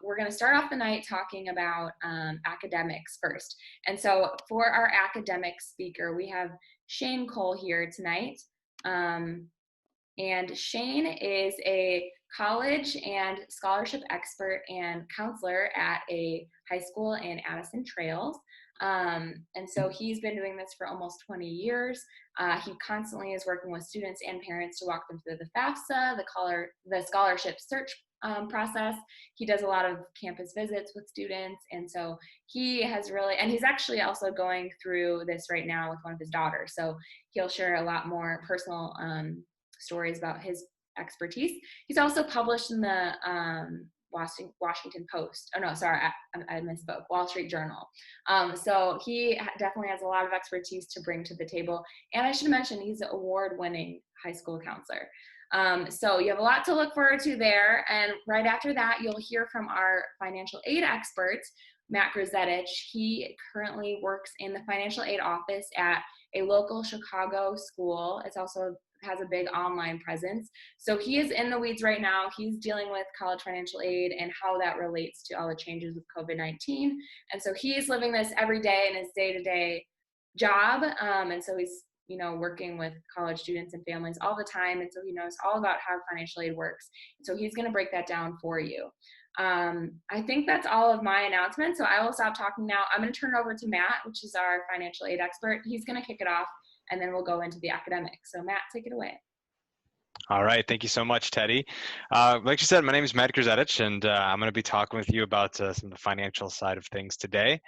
we're going to start off the night talking about academics first. And so for our academic speaker, we have Shane Cole here tonight. And Shane is a college and scholarship expert and counselor at a high school in Addison Trails. And so he's been doing this for almost 20 years. He constantly is working with students and parents to walk them through the FAFSA, the scholarship search process. He does a lot of campus visits with students. And so he has really, and he's actually also going through this right now with one of his daughters. So he'll share a lot more personal stories about his expertise. He's also published in the Washington Post. Oh no, sorry, I misspoke. Wall Street Journal. So he definitely has a lot of expertise to bring to the table. And I should mention, he's an award-winning high school counselor. So you have a lot to look forward to there. And right after that, you'll hear from our financial aid expert, Matt Grzetich. He currently works in the financial aid office at a local Chicago school. It's also has a big online presence. So he is in the weeds right now. He's dealing with college financial aid and how that relates to all the changes with COVID-19. And so he's living this every day in his day-to-day job. And so he's, working with college students and families all the time. And so he knows all about how financial aid works. So he's going to break that down for you. I think that's all of my announcements. So I will stop talking now. I'm going to turn it over to Matt, which is our financial aid expert. He's going to kick it off, and then we'll go into the academics. So Matt, take it away. All right, thank you so much, Teddy. Like you said, my name is Matt Grzetich, and I'm going to be talking with you about some of the financial side of things today.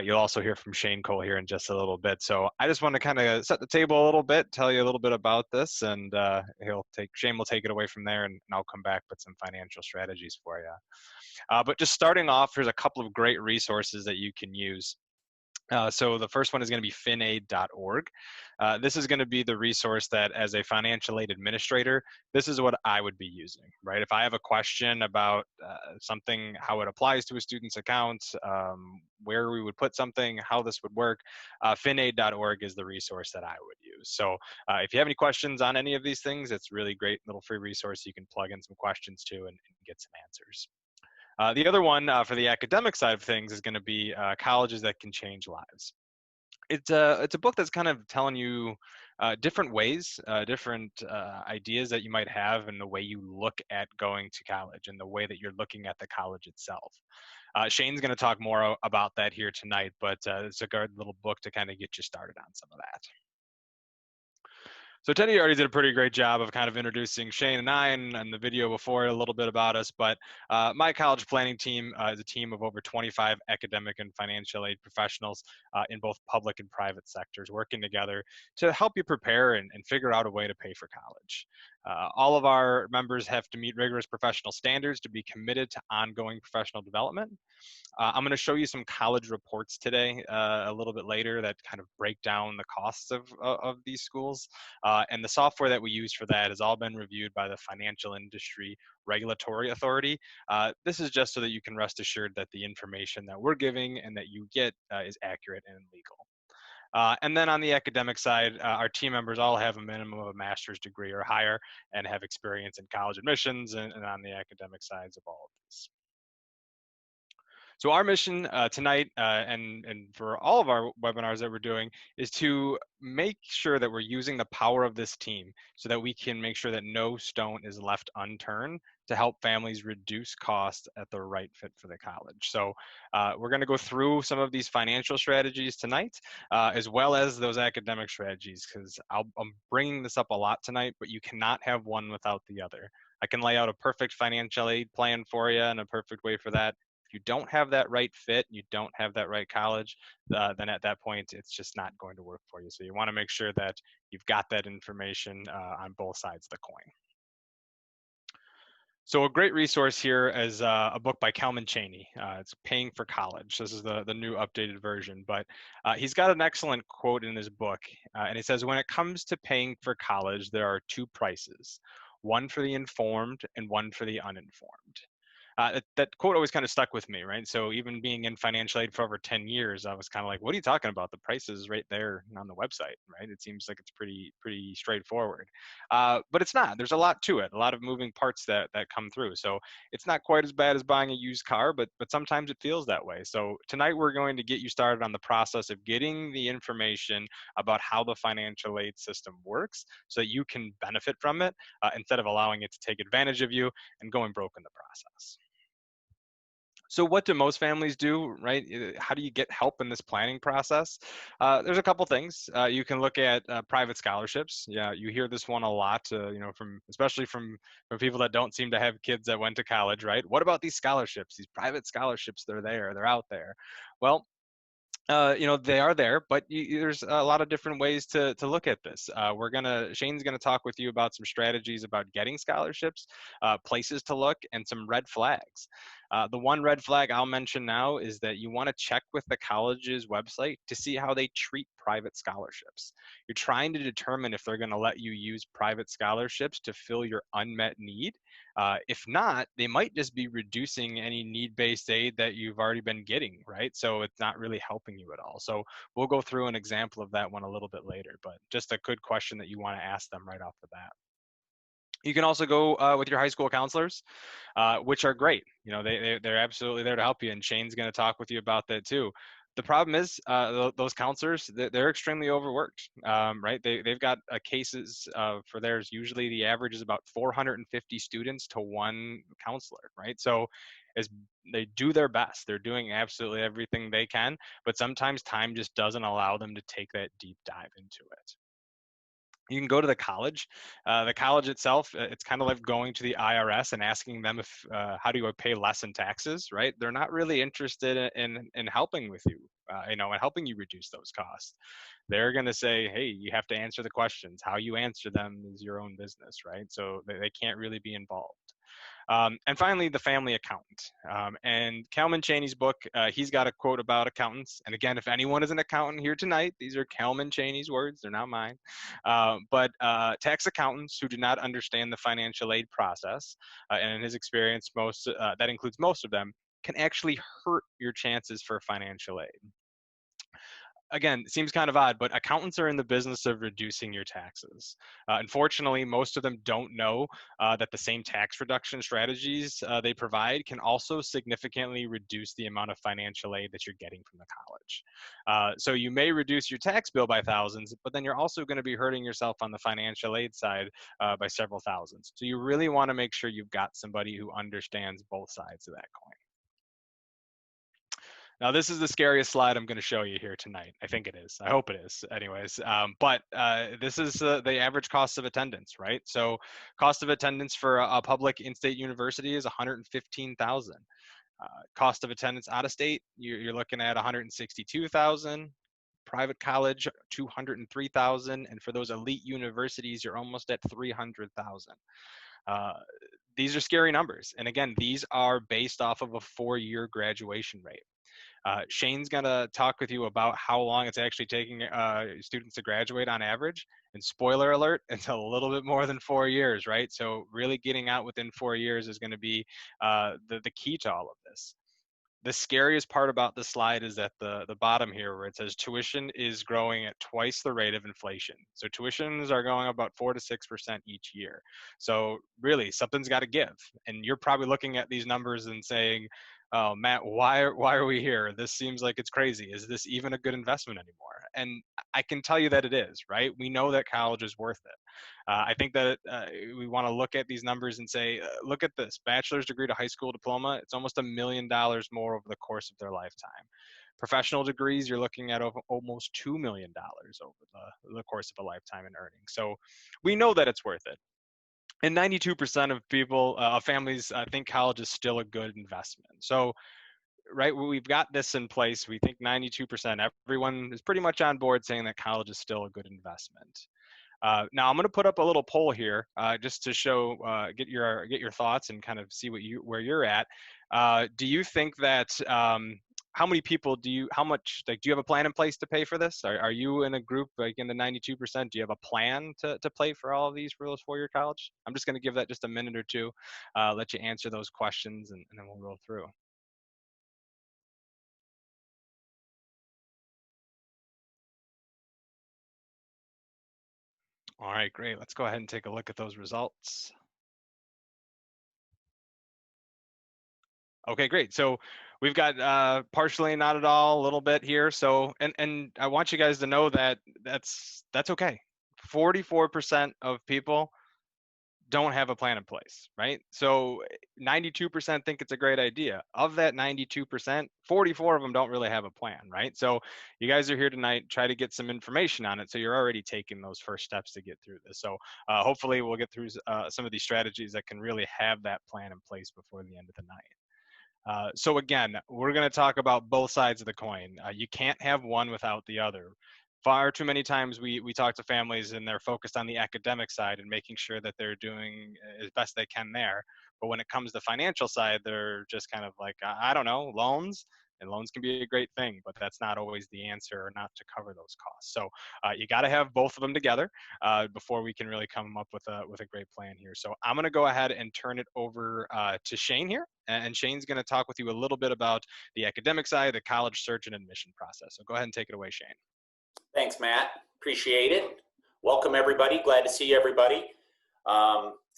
You'll also hear from Shane Cole here in just a little bit. So I just want to kind of set the table a little bit, tell you a little bit about this, and Shane will take it away from there, and I'll come back with some financial strategies for you. But just starting off, there's a couple of great resources that you can use. So the first one is going to be finaid.org. This is going to be the resource that, as a financial aid administrator, this is what I would be using, right? If I have a question about something, how it applies to a student's account, where we would put something, how this would work, finaid.org is the resource that I would use. So if you have any questions on any of these things, it's a really great little free resource you can plug in some questions to and get some answers. The other one for the academic side of things is going to be Colleges That Can Change Lives. It's a book that's kind of telling you different ways, different ideas that you might have in the way you look at going to college and the way that you're looking at the college itself. Shane's going to talk more about that here tonight, but it's a good little book to kind of get you started on some of that. So Teddy already did a pretty great job of kind of introducing Shane and I and the video before a little bit about us, but my college planning team is a team of over 25 academic and financial aid professionals in both public and private sectors working together to help you prepare and figure out a way to pay for college. All of our members have to meet rigorous professional standards to be committed to ongoing professional development. I'm going to show you some college reports today a little bit later that kind of break down the costs of these schools. And the software that we use for that has all been reviewed by the Financial Industry Regulatory Authority. This is just so that you can rest assured that the information that we're giving and that you get is accurate and legal. And then on the academic side, our team members all have a minimum of a master's degree or higher and have experience in college admissions and on the academic sides of all of this. So our mission tonight and for all of our webinars that we're doing is to make sure that we're using the power of this team so that we can make sure that no stone is left unturned to help families reduce costs at the right fit for the college. So we're going to go through some of these financial strategies tonight, as well as those academic strategies, because I'm bringing this up a lot tonight, but you cannot have one without the other. I can lay out a perfect financial aid plan for you and a perfect way for that. If you don't have that right fit, you don't have that right college, then at that point, it's just not going to work for you. So you want to make sure that you've got that information on both sides of the coin. So a great resource here is a book by Kelman Chaney. It's Paying for College. This is the new updated version, but he's got an excellent quote in his book. And he says, when it comes to paying for college, there are two prices, one for the informed and one for the uninformed. That quote always kind of stuck with me, right? So even being in financial aid for over 10 years, I was kind of like, what are you talking about? The price is right there on the website, right? It seems like it's pretty straightforward. But it's not. There's a lot to it, a lot of moving parts that come through. So it's not quite as bad as buying a used car, but sometimes it feels that way. So tonight we're going to get you started on the process of getting the information about how the financial aid system works so that you can benefit from it instead of allowing it to take advantage of you and going broke in the process. So what do most families do, right? How do you get help in this planning process? There's a couple things. You can look at private scholarships. Yeah, you hear this one a lot, from especially from people that don't seem to have kids that went to college, right? What about these scholarships, these private scholarships? They're out there. Well, they are there, but there's a lot of different ways to look at this. Shane's gonna talk with you about some strategies about getting scholarships, places to look, and some red flags. The one red flag I'll mention now is that you want to check with the college's website to see how they treat private scholarships. You're trying to determine if they're going to let you use private scholarships to fill your unmet need. If not, they might just be reducing any need-based aid that you've already been getting, right? So it's not really helping you at all. So we'll go through an example of that one a little bit later, but just a good question that you want to ask them right off the bat. You can also go with your high school counselors, which are great. They're absolutely there to help you, and Shane's going to talk with you about that too. The problem is those counselors, they're extremely overworked, right? They've got cases for theirs. Usually the average is about 450 students to one counselor, right? So as they do their best, they're doing absolutely everything they can, but sometimes time just doesn't allow them to take that deep dive into it. You can go to the college. The college itself, it's kind of like going to the IRS and asking them if how do you pay less in taxes, right? They're not really interested in helping with you, and helping you reduce those costs. They're going to say, hey, you have to answer the questions. How you answer them is your own business, right? So they can't really be involved. And finally, the family accountant. And Calman Chaney's book, he's got a quote about accountants. And again, if anyone is an accountant here tonight, these are Calman Chaney's words, they're not mine. But tax accountants who do not understand the financial aid process, and in his experience, that includes most of them, can actually hurt your chances for financial aid. Again, it seems kind of odd, but accountants are in the business of reducing your taxes. Unfortunately, most of them don't know that the same tax reduction strategies they provide can also significantly reduce the amount of financial aid that you're getting from the college. So you may reduce your tax bill by thousands, but then you're also going to be hurting yourself on the financial aid side by several thousands. So you really want to make sure you've got somebody who understands both sides of that coin. Now, this is the scariest slide I'm going to show you here tonight. I think it is. I hope it is. Anyways, but this is the average cost of attendance, right? So, cost of attendance for a public in-state university is 115,000. Cost of attendance out of state, you're looking at 162,000. Private college, 203,000, and for those elite universities, you're almost at 300,000. Uh, these are scary numbers, and again, these are based off of a 4-year graduation rate. Shane's going to talk with you about how long it's actually taking students to graduate on average. And spoiler alert, it's a little bit more than 4 years, right? So really getting out within 4 years is going to be the key to all of this. The scariest part about this slide is at the bottom here where it says tuition is growing at twice the rate of inflation. So tuitions are going about 4 to 6% each year. So really something's got to give. And you're probably looking at these numbers and saying, oh, Matt, why are we here? This seems like it's crazy. Is this even a good investment anymore? And I can tell you that it is, right? We know that college is worth it. I think that we want to look at these numbers and say, look at this bachelor's degree to high school diploma. It's almost $1 million more over the course of their lifetime. Professional degrees, you're looking at almost $2 million over the course of a lifetime in earnings. So we know that it's worth it. And 92% of people, families, think college is still a good investment. So right, we've got this in place. We think 92%, everyone is pretty much on board saying that college is still a good investment. Now I'm going to put up a little poll here just to show, get your thoughts and kind of see where you're at. Do you think that how many people how much, like, do you have a plan in place to pay for this? Are you in a group like in the 92%? Do you have a plan to pay for all of these for those 4-year college? I'm just going to give that just a minute or two, let you answer those questions, and then we'll roll through. All right, great. Let's go ahead and take a look at those results. Okay, great. So we've got partially, not at all, a little bit here. So, and I want you guys to know that that's okay. 44% of people don't have a plan in place, right? So 92% think it's a great idea. Of that 92%, 44 of them don't really have a plan, right? So you guys are here tonight, try to get some information on it, so you're already taking those first steps to get through this. So hopefully we'll get through some of these strategies that can really have that plan in place before the end of the night. So again, we're going to talk about both sides of the coin. You can't have one without the other. Far too many times we talk to families and they're focused on the academic side and making sure that they're doing as best they can there. But when it comes to financial side, they're just kind of like, I don't know, loans. And loans can be a great thing, but that's not always the answer, or not to cover those costs. So you got to have both of them together before we can really come up with a great plan here. So I'm going to go ahead and turn it over to Shane here, and Shane's going to talk with you a little bit about the academic side, the college search and admission process. So go ahead and take it away, Shane. Thanks, Matt. Appreciate it. Welcome, everybody. Glad to see everybody.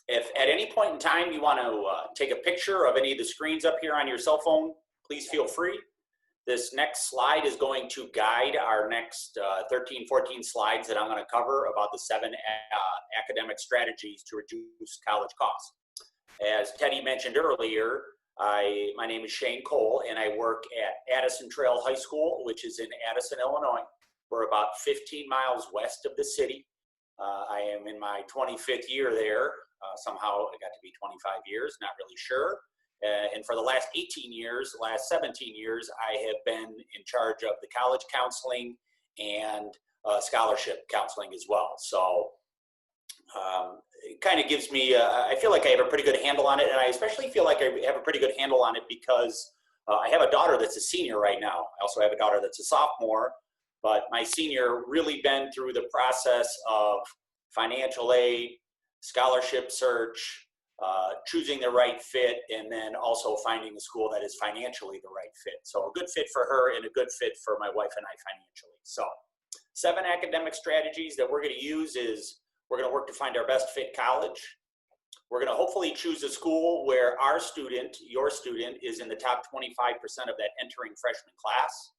If at any point in time you want to take a picture of any of the screens up here on your cell phone, please feel free. This next slide is going to guide our next 13, 14 slides that I'm going to cover about the 7 academic strategies to reduce college costs. As Teddy mentioned earlier, my name is Shane Cole, and I work at Addison Trail High School, which is in Addison, Illinois. We're about 15 miles west of the city. I am in my 25th year there. Somehow I got to be 25 years, not really sure. And for the last 18 years, the last 17 years, I have been in charge of the college counseling and scholarship counseling as well. So it kind of gives me, I feel like I have a pretty good handle on it. And I especially feel like I have a pretty good handle on it because I have a daughter that's a senior right now. I also have a daughter that's a sophomore. But my senior really been through the process of financial aid, scholarship search, choosing the right fit, and then also finding a school that is financially the right fit. So a good fit for her and a good fit for my wife and I financially. So 7 academic strategies that we're going to use is we're going to work to find our best fit college. We're going to hopefully choose a school where our student, your student, is in the top 25% of that entering freshman class.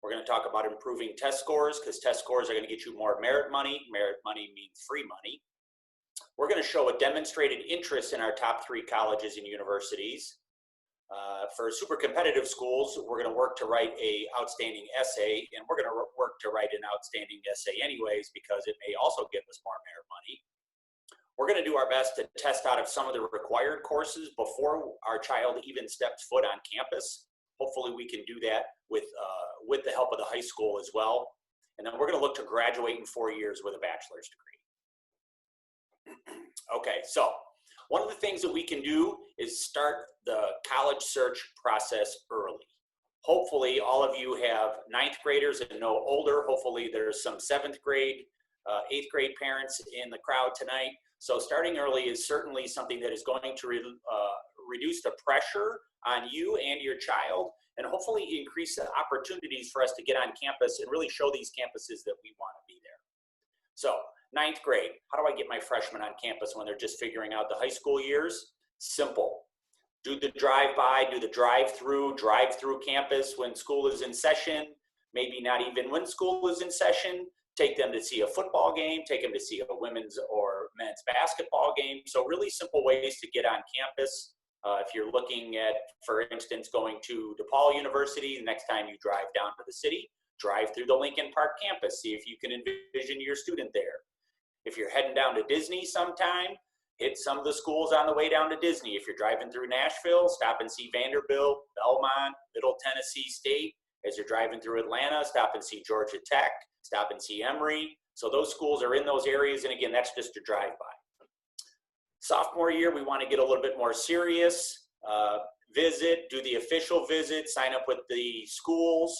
We're going to talk about improving test scores because test scores are going to get you more merit money. Merit money means free money. We're going to show a demonstrated interest in our top 3 colleges and universities. For super competitive schools, we're going to work to write an outstanding essay, and we're going to work to write an outstanding essay anyways because it may also give us more merit money. We're going to do our best to test out of some of the required courses before our child even steps foot on campus. Hopefully we can do that with the help of the high school as well. And then we're going to look to graduate in 4 years with a bachelor's degree. Okay, so one of the things that we can do is start the college search process early. Hopefully all of you have 9th graders and no older. Hopefully there's some 7th grade, 8th grade parents in the crowd tonight. So starting early is certainly something that is going to reduce the pressure on you and your child, and hopefully increase the opportunities for us to get on campus and really show these campuses that we want to be there. So 9th grade, how do I get my freshmen on campus when they're just figuring out the high school years? Simple. Do the drive-by, do the drive-through campus when school is in session, maybe not even when school is in session. Take them to see a football game, take them to see a women's or men's basketball game. So really simple ways to get on campus. If you're looking at, for instance, going to DePaul University, the next time you drive down to the city, drive through the Lincoln Park campus, see if you can envision your student there. If you're heading down to Disney sometime, hit some of the schools on the way down to Disney. If you're driving through Nashville, stop and see Vanderbilt, Belmont, Middle Tennessee State. As you're driving through Atlanta, stop and see Georgia Tech, stop and see Emory. So those schools are in those areas, and again, that's just a drive-by. Sophomore year, we want to get a little bit more serious. visit, do the official visit, sign up with the schools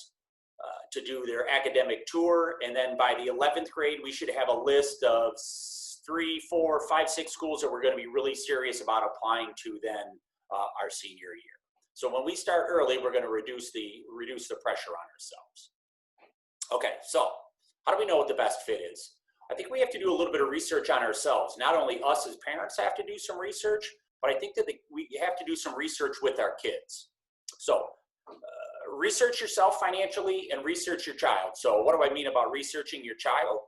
to do their academic tour. And then by the 11th grade, we should have a list of 3, 4, 5, 6 schools that we're going to be really serious about applying to then our senior year. So when we start early, we're going to reduce the pressure on ourselves. Okay, so how do we know what the best fit is? I think we have to do a little bit of research on ourselves. Not only us as parents have to do some research, but I think that we have to do some research with our kids. So research yourself financially and research your child. So what do I mean about researching your child?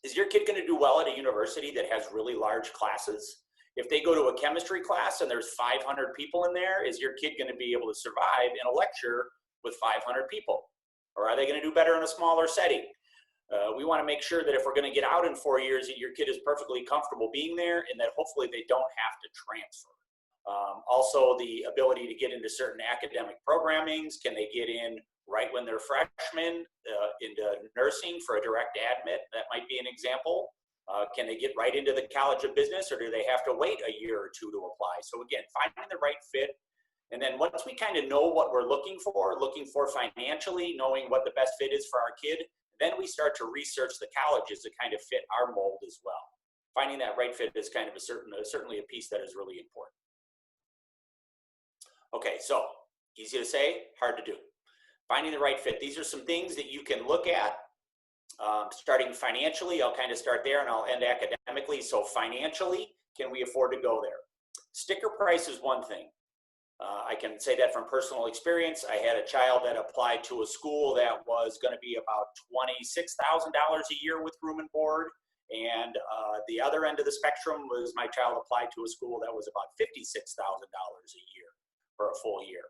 Is your kid going to do well at a university that has really large classes? If they go to a chemistry class and there's 500 people in there, is your kid going to be able to survive in a lecture with 500 people? Or are they going to do better in a smaller setting? We want to make sure that if we're going to get out in 4 years, that your kid is perfectly comfortable being there and that hopefully they don't have to transfer. Also, the ability to get into certain academic programmings. Can they get in right when they're freshmen into nursing for a direct admit? That might be an example. Can they get right into the College of Business, or do they have to wait a year or two to apply? So again, finding the right fit. And then once we kind of know what we're looking for financially, knowing what the best fit is for our kid, then we start to research the colleges that kind of fit our mold as well. Finding that right fit is kind of certainly a piece that is really important. Okay, so easy to say, hard to do. Finding the right fit. These are some things that you can look at. Starting financially, I'll kind of start there and I'll end academically. So financially, can we afford to go there? Sticker price is one thing. I can say that from personal experience. I had a child that applied to a school that was going to be about $26,000 a year with room and board. And the other end of the spectrum was my child applied to a school that was about $56,000 a year for a full year.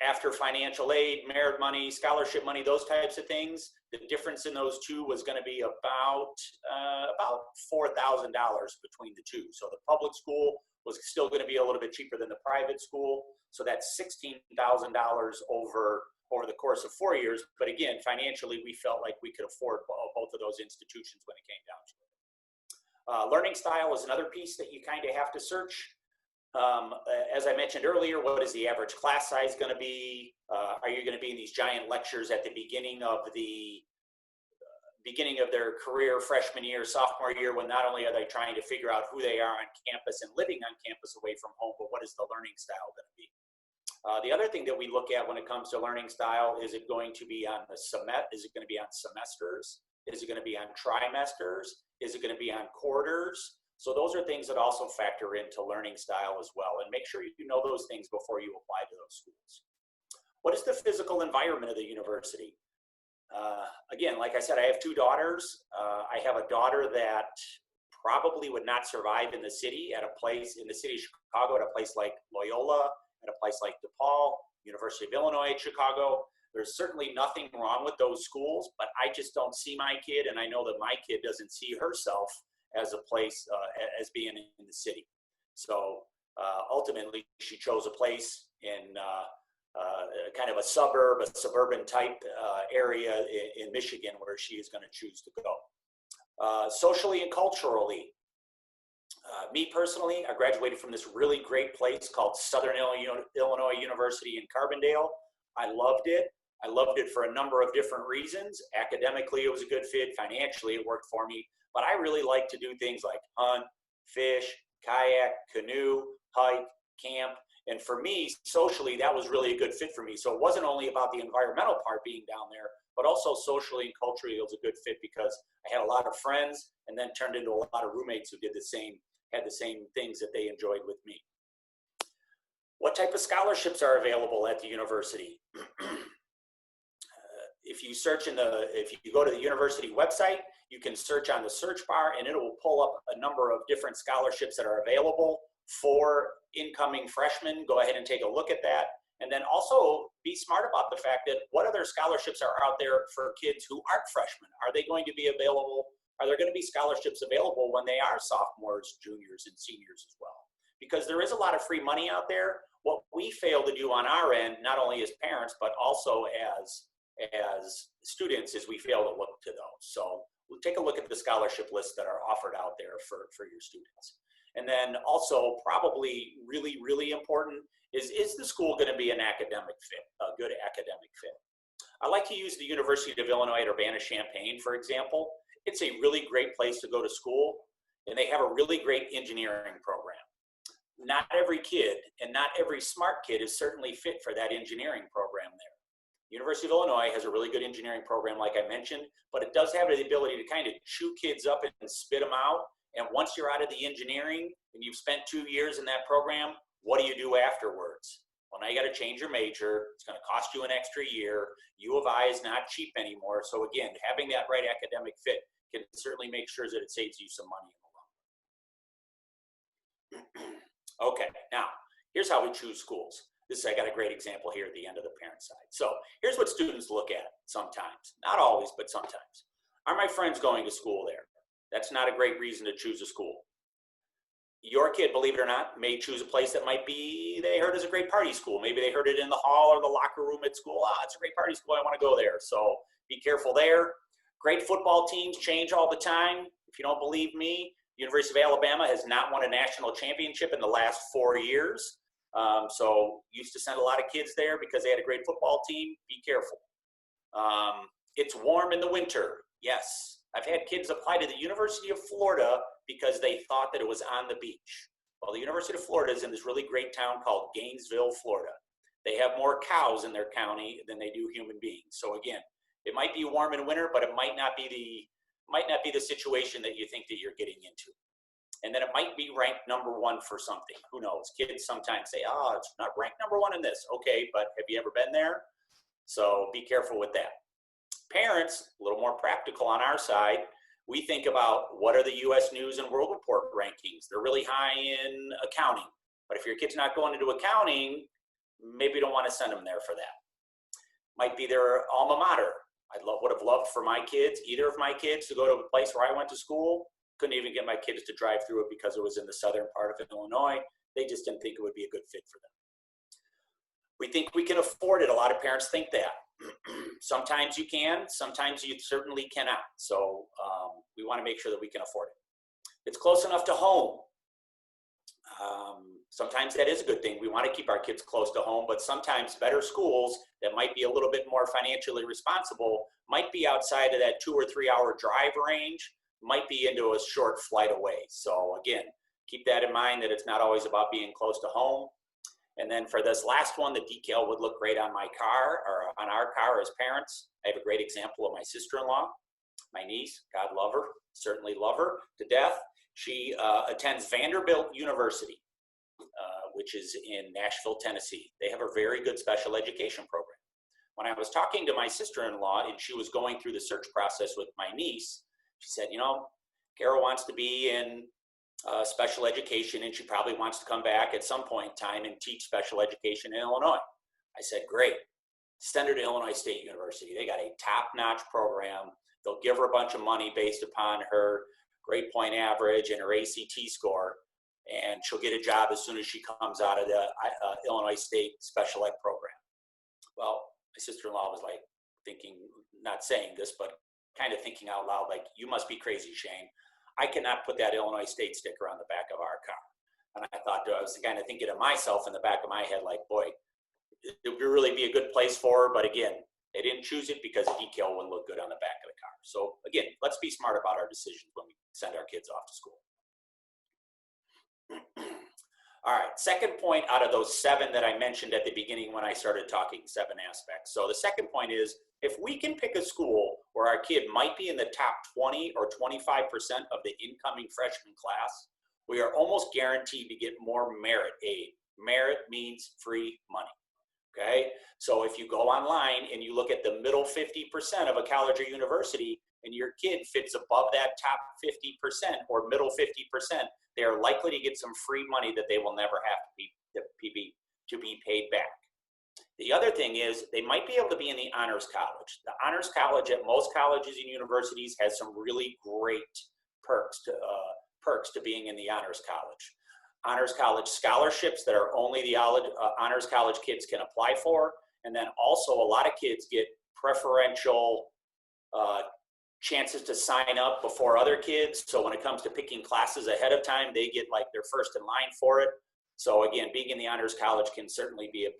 After financial aid, merit money, scholarship money, those types of things, the difference in those two was going to be about $4,000 between the two. So the public school was still going to be a little bit cheaper than the private school. So that's $16,000 over the course of 4 years. But again, financially, we felt like we could afford both of those institutions when it came down to it. Learning style is another piece that you kind of have to search. As I mentioned earlier, what is the average class size going to be? Are you going to be in these giant lectures at the beginning of their career, freshman year, sophomore year, when not only are they trying to figure out who they are on campus and living on campus away from home, but what is the learning style going to be? The other thing that we look at when it comes to learning style, is it going to be on is it going to be on semesters? Is it going to be on trimesters? Is it going to be on quarters? So those are things that also factor into learning style as well. And make sure you know those things before you apply to those schools. What is the physical environment of the university? Again, like I said, I have 2 daughters. I have a daughter that probably would not survive in the city of Chicago, at a place like Loyola, at a place like DePaul, University of Illinois at Chicago. There's certainly nothing wrong with those schools, but I just don't see my kid, and I know that my kid doesn't see herself as a place, as being in the city. So ultimately, she chose a place in kind of a suburban type area in Michigan where she is going to choose to go. Socially and culturally, me personally, I graduated from this really great place called Southern Illinois University in Carbondale. I loved it. I loved it for a number of different reasons. Academically, it was a good fit. Financially, it worked for me. But I really like to do things like hunt, fish, kayak, canoe, hike, camp. And for me, socially, that was really a good fit for me. So it wasn't only about the environmental part being down there, but also socially and culturally, it was a good fit because I had a lot of friends and then turned into a lot of roommates who had the same things that they enjoyed with me. What type of scholarships are available at the university? If you go to the university website, you can search on the search bar and it will pull up a number of different scholarships that are available for incoming freshmen. Go ahead and take a look at that. And then also be smart about the fact that what other scholarships are out there for kids who aren't freshmen? Are they going to be available? Are there going to be scholarships available when they are sophomores, juniors, and seniors as well? Because there is a lot of free money out there. What we fail to do on our end, not only as parents, but also as students, is we fail to look to those. So we'll take a look at the scholarship lists that are offered out there for your students. And then also probably really, really important is the school going to be an academic fit, a good academic fit? I like to use the University of Illinois at Urbana-Champaign, for example. It's a really great place to go to school, and they have a really great engineering program. Not every kid and not every smart kid is certainly fit for that engineering program there. University of Illinois has a really good engineering program, like I mentioned, but it does have the ability to kind of chew kids up and spit them out. And once you're out of the engineering and you've spent 2 years in that program, what do you do afterwards? Well, now you got to change your major. It's going to cost you an extra year. U of I is not cheap anymore. So again, having that right academic fit can certainly make sure that it saves you some money in the long run. Okay, now here's how we choose schools. I got a great example here at the end of the parent side. So here's what students look at sometimes, not always, but sometimes. Are my friends going to school there? That's not a great reason to choose a school. Your kid, believe it or not, may choose a place that might be, they heard is a great party school. Maybe they heard it in the hall or the locker room at school. It's a great party school, I want to go there. So be careful there. Great football teams change all the time. If you don't believe me, University of Alabama has not won a national championship in the last 4 years. So used to send a lot of kids there because they had a great football team. Be careful. It's warm in the winter. Yes. I've had kids apply to the University of Florida because they thought that it was on the beach. Well, the University of Florida is in this really great town called Gainesville, Florida. They have more cows in their county than they do human beings. So again, it might be warm in winter, but it might not be the situation that you think that you're getting into. And then it might be ranked #1 for something. Who knows? Kids sometimes say, it's not ranked #1 in this. Okay, but have you ever been there? So be careful with that. Parents, a little more practical on our side, we think about what are the U.S. News and World Report rankings. They're really high in accounting. But if your kid's not going into accounting, maybe you don't want to send them there for that. Might be their alma mater. Would have loved for my kids, either of my kids, to go to a place where I went to school. Couldn't even get my kids to drive through it because it was in the southern part of Illinois. They just didn't think it would be a good fit for them. We think we can afford it. A lot of parents think that. Sometimes you can, sometimes you certainly cannot. So we want to make sure that we can afford it. It's close enough to home. Sometimes that is a good thing. We want to keep our kids close to home, but sometimes better schools that might be a little bit more financially responsible might be outside of that 2 or 3 hour drive range, might be into a short flight away. So again, keep that in mind that it's not always about being close to home. And then for this last one, the decal would look great on my car or on our car as parents. I have a great example of my sister-in-law, my niece, God love her, certainly love her to death. She attends Vanderbilt University, which is in Nashville, Tennessee. They have a very good special education program. When I was talking to my sister-in-law and she was going through the search process with my niece, she said, Carol wants to be in special education and she probably wants to come back at some point in time and teach special education in Illinois. I said, great. Send her to Illinois State University. They got a top-notch program. They'll give her a bunch of money based upon her grade point average and her ACT score, and she'll get a job as soon as she comes out of the Illinois State Special Ed program. Well, my sister-in-law was like thinking, not saying this, but kind of thinking out loud, like, you must be crazy, Shane. I cannot put that Illinois State sticker on the back of our car. And I was kind of thinking to myself in the back of my head, like, boy, it would really be a good place for her. But again, they didn't choose it because the decal wouldn't look good on the back of the car. So again, let's be smart about our decisions when we send our kids off to school. All right, second point out of those 7 that I mentioned at the beginning when I started talking 7 aspects. So the second point is, if we can pick a school where our kid might be in the top 20 or 25% of the incoming freshman class, we are almost guaranteed to get more merit aid. Merit means free money, okay? So if you go online and you look at the middle 50% of a college or university and your kid fits above that top 50% or middle 50%, they are likely to get some free money that they will never have to be paid back. The other thing is they might be able to be in the honors college. The honors college at most colleges and universities has some really great perks to being in the honors college. Honors college scholarships that are only the honors college kids can apply for. And then also a lot of kids get preferential chances to sign up before other kids. So when it comes to picking classes ahead of time, they get like they're first in line for it. So again, being in the honors college can certainly be a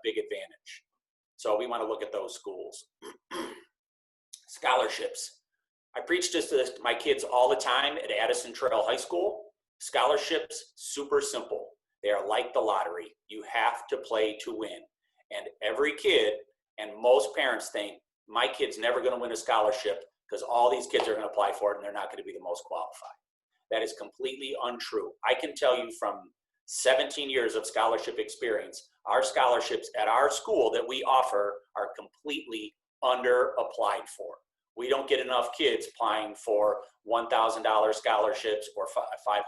big advantage. So we want to look at those schools. Scholarships. I preach this to my kids all the time at Addison Trail High School. Scholarships, super simple. They are like the lottery. You have to play to win. And every kid and most parents think, my kid's never going to win a scholarship because all these kids are going to apply for it and they're not going to be the most qualified. That is completely untrue. I can tell you from 17 years of scholarship experience, our scholarships at our school that we offer are completely under applied for. We don't get enough kids applying for $1,000 scholarships or $500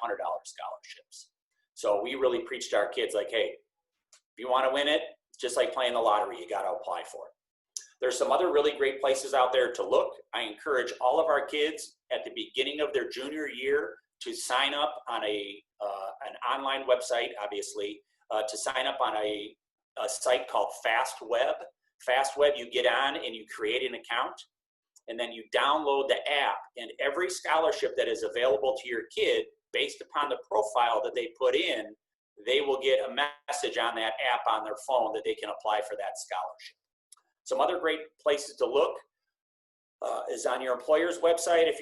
scholarships. So we really preach to our kids like, hey, if you want to win it, it's just like playing the lottery, you got to apply for it. There's some other really great places out there to look. I encourage all of our kids at the beginning of their junior year to sign up on an online website, obviously, to sign up on a site called FastWeb. FastWeb, you get on and you create an account, and then you download the app, and every scholarship that is available to your kid, based upon the profile that they put in, they will get a message on that app on their phone that they can apply for that scholarship. Some other great places to look is on your employer's website. If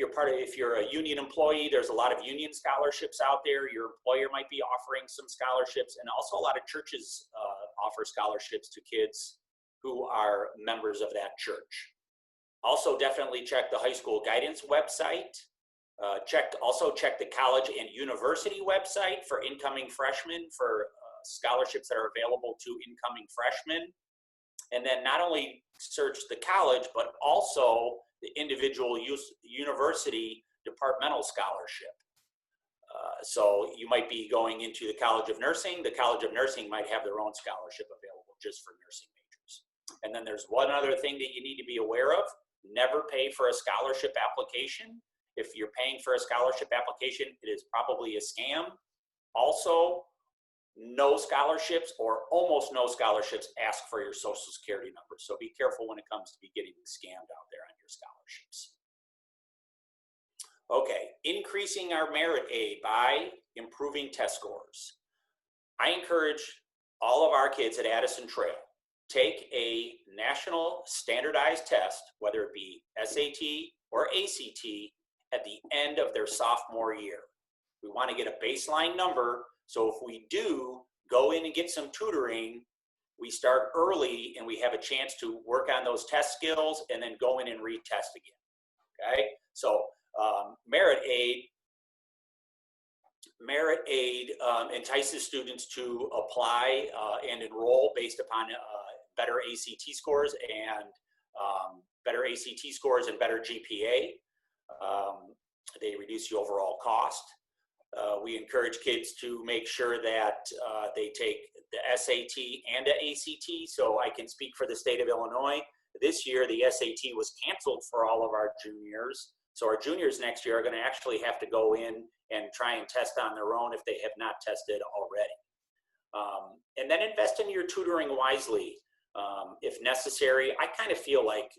you're a union employee, there's a lot of union scholarships out there. Your employer might be offering some scholarships, and also a lot of churches offer scholarships to kids who are members of that church. Also, definitely check the high school guidance website. Also check the college and university website for incoming freshmen for scholarships that are available to incoming freshmen. And then not only search the college, but also the individual university departmental scholarship. So you might be going into the College of Nursing. The College of Nursing might have their own scholarship available just for nursing majors. And then there's one other thing that you need to be aware of. Never pay for a scholarship application. If you're paying for a scholarship application, it is probably a scam. Also, no scholarships or almost no scholarships ask for your social security number. So be careful when it comes to be getting scammed out there on your scholarships. Okay, increasing our merit aid by improving test scores. I encourage all of our kids at Addison Trail, take a national standardized test, whether it be SAT or ACT, at the end of their sophomore year. We want to get a baseline number, so if we do go in and get some tutoring, we start early and we have a chance to work on those test skills and then go in and retest again. Okay, so merit aid entices students to apply and enroll based upon better ACT scores and better GPA. They reduce the overall cost. We encourage kids to make sure that they take the SAT and the ACT. So I can speak for the state of Illinois. This year, the SAT was canceled for all of our juniors. So our juniors next year are going to actually have to go in and try and test on their own if they have not tested already. And then invest in your tutoring wisely. If necessary, I kind of feel like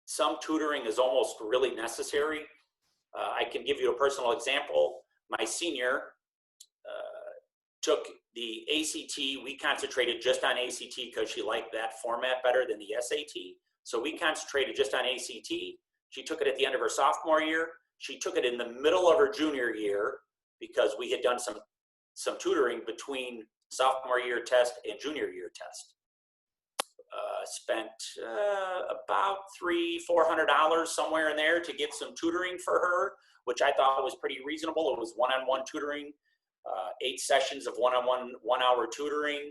some tutoring is almost really necessary. I can give you a personal example. My senior took the ACT. We concentrated just on ACT because she liked that format better than the SAT. So we concentrated just on ACT. She took it at the end of her sophomore year. She took it in the middle of her junior year because we had done some tutoring between sophomore year test and junior year test. Spent about $300-400 somewhere in there to get some tutoring for her, which I thought was pretty reasonable. It was one-on-one tutoring, 8 sessions of one-on-one 1-hour tutoring,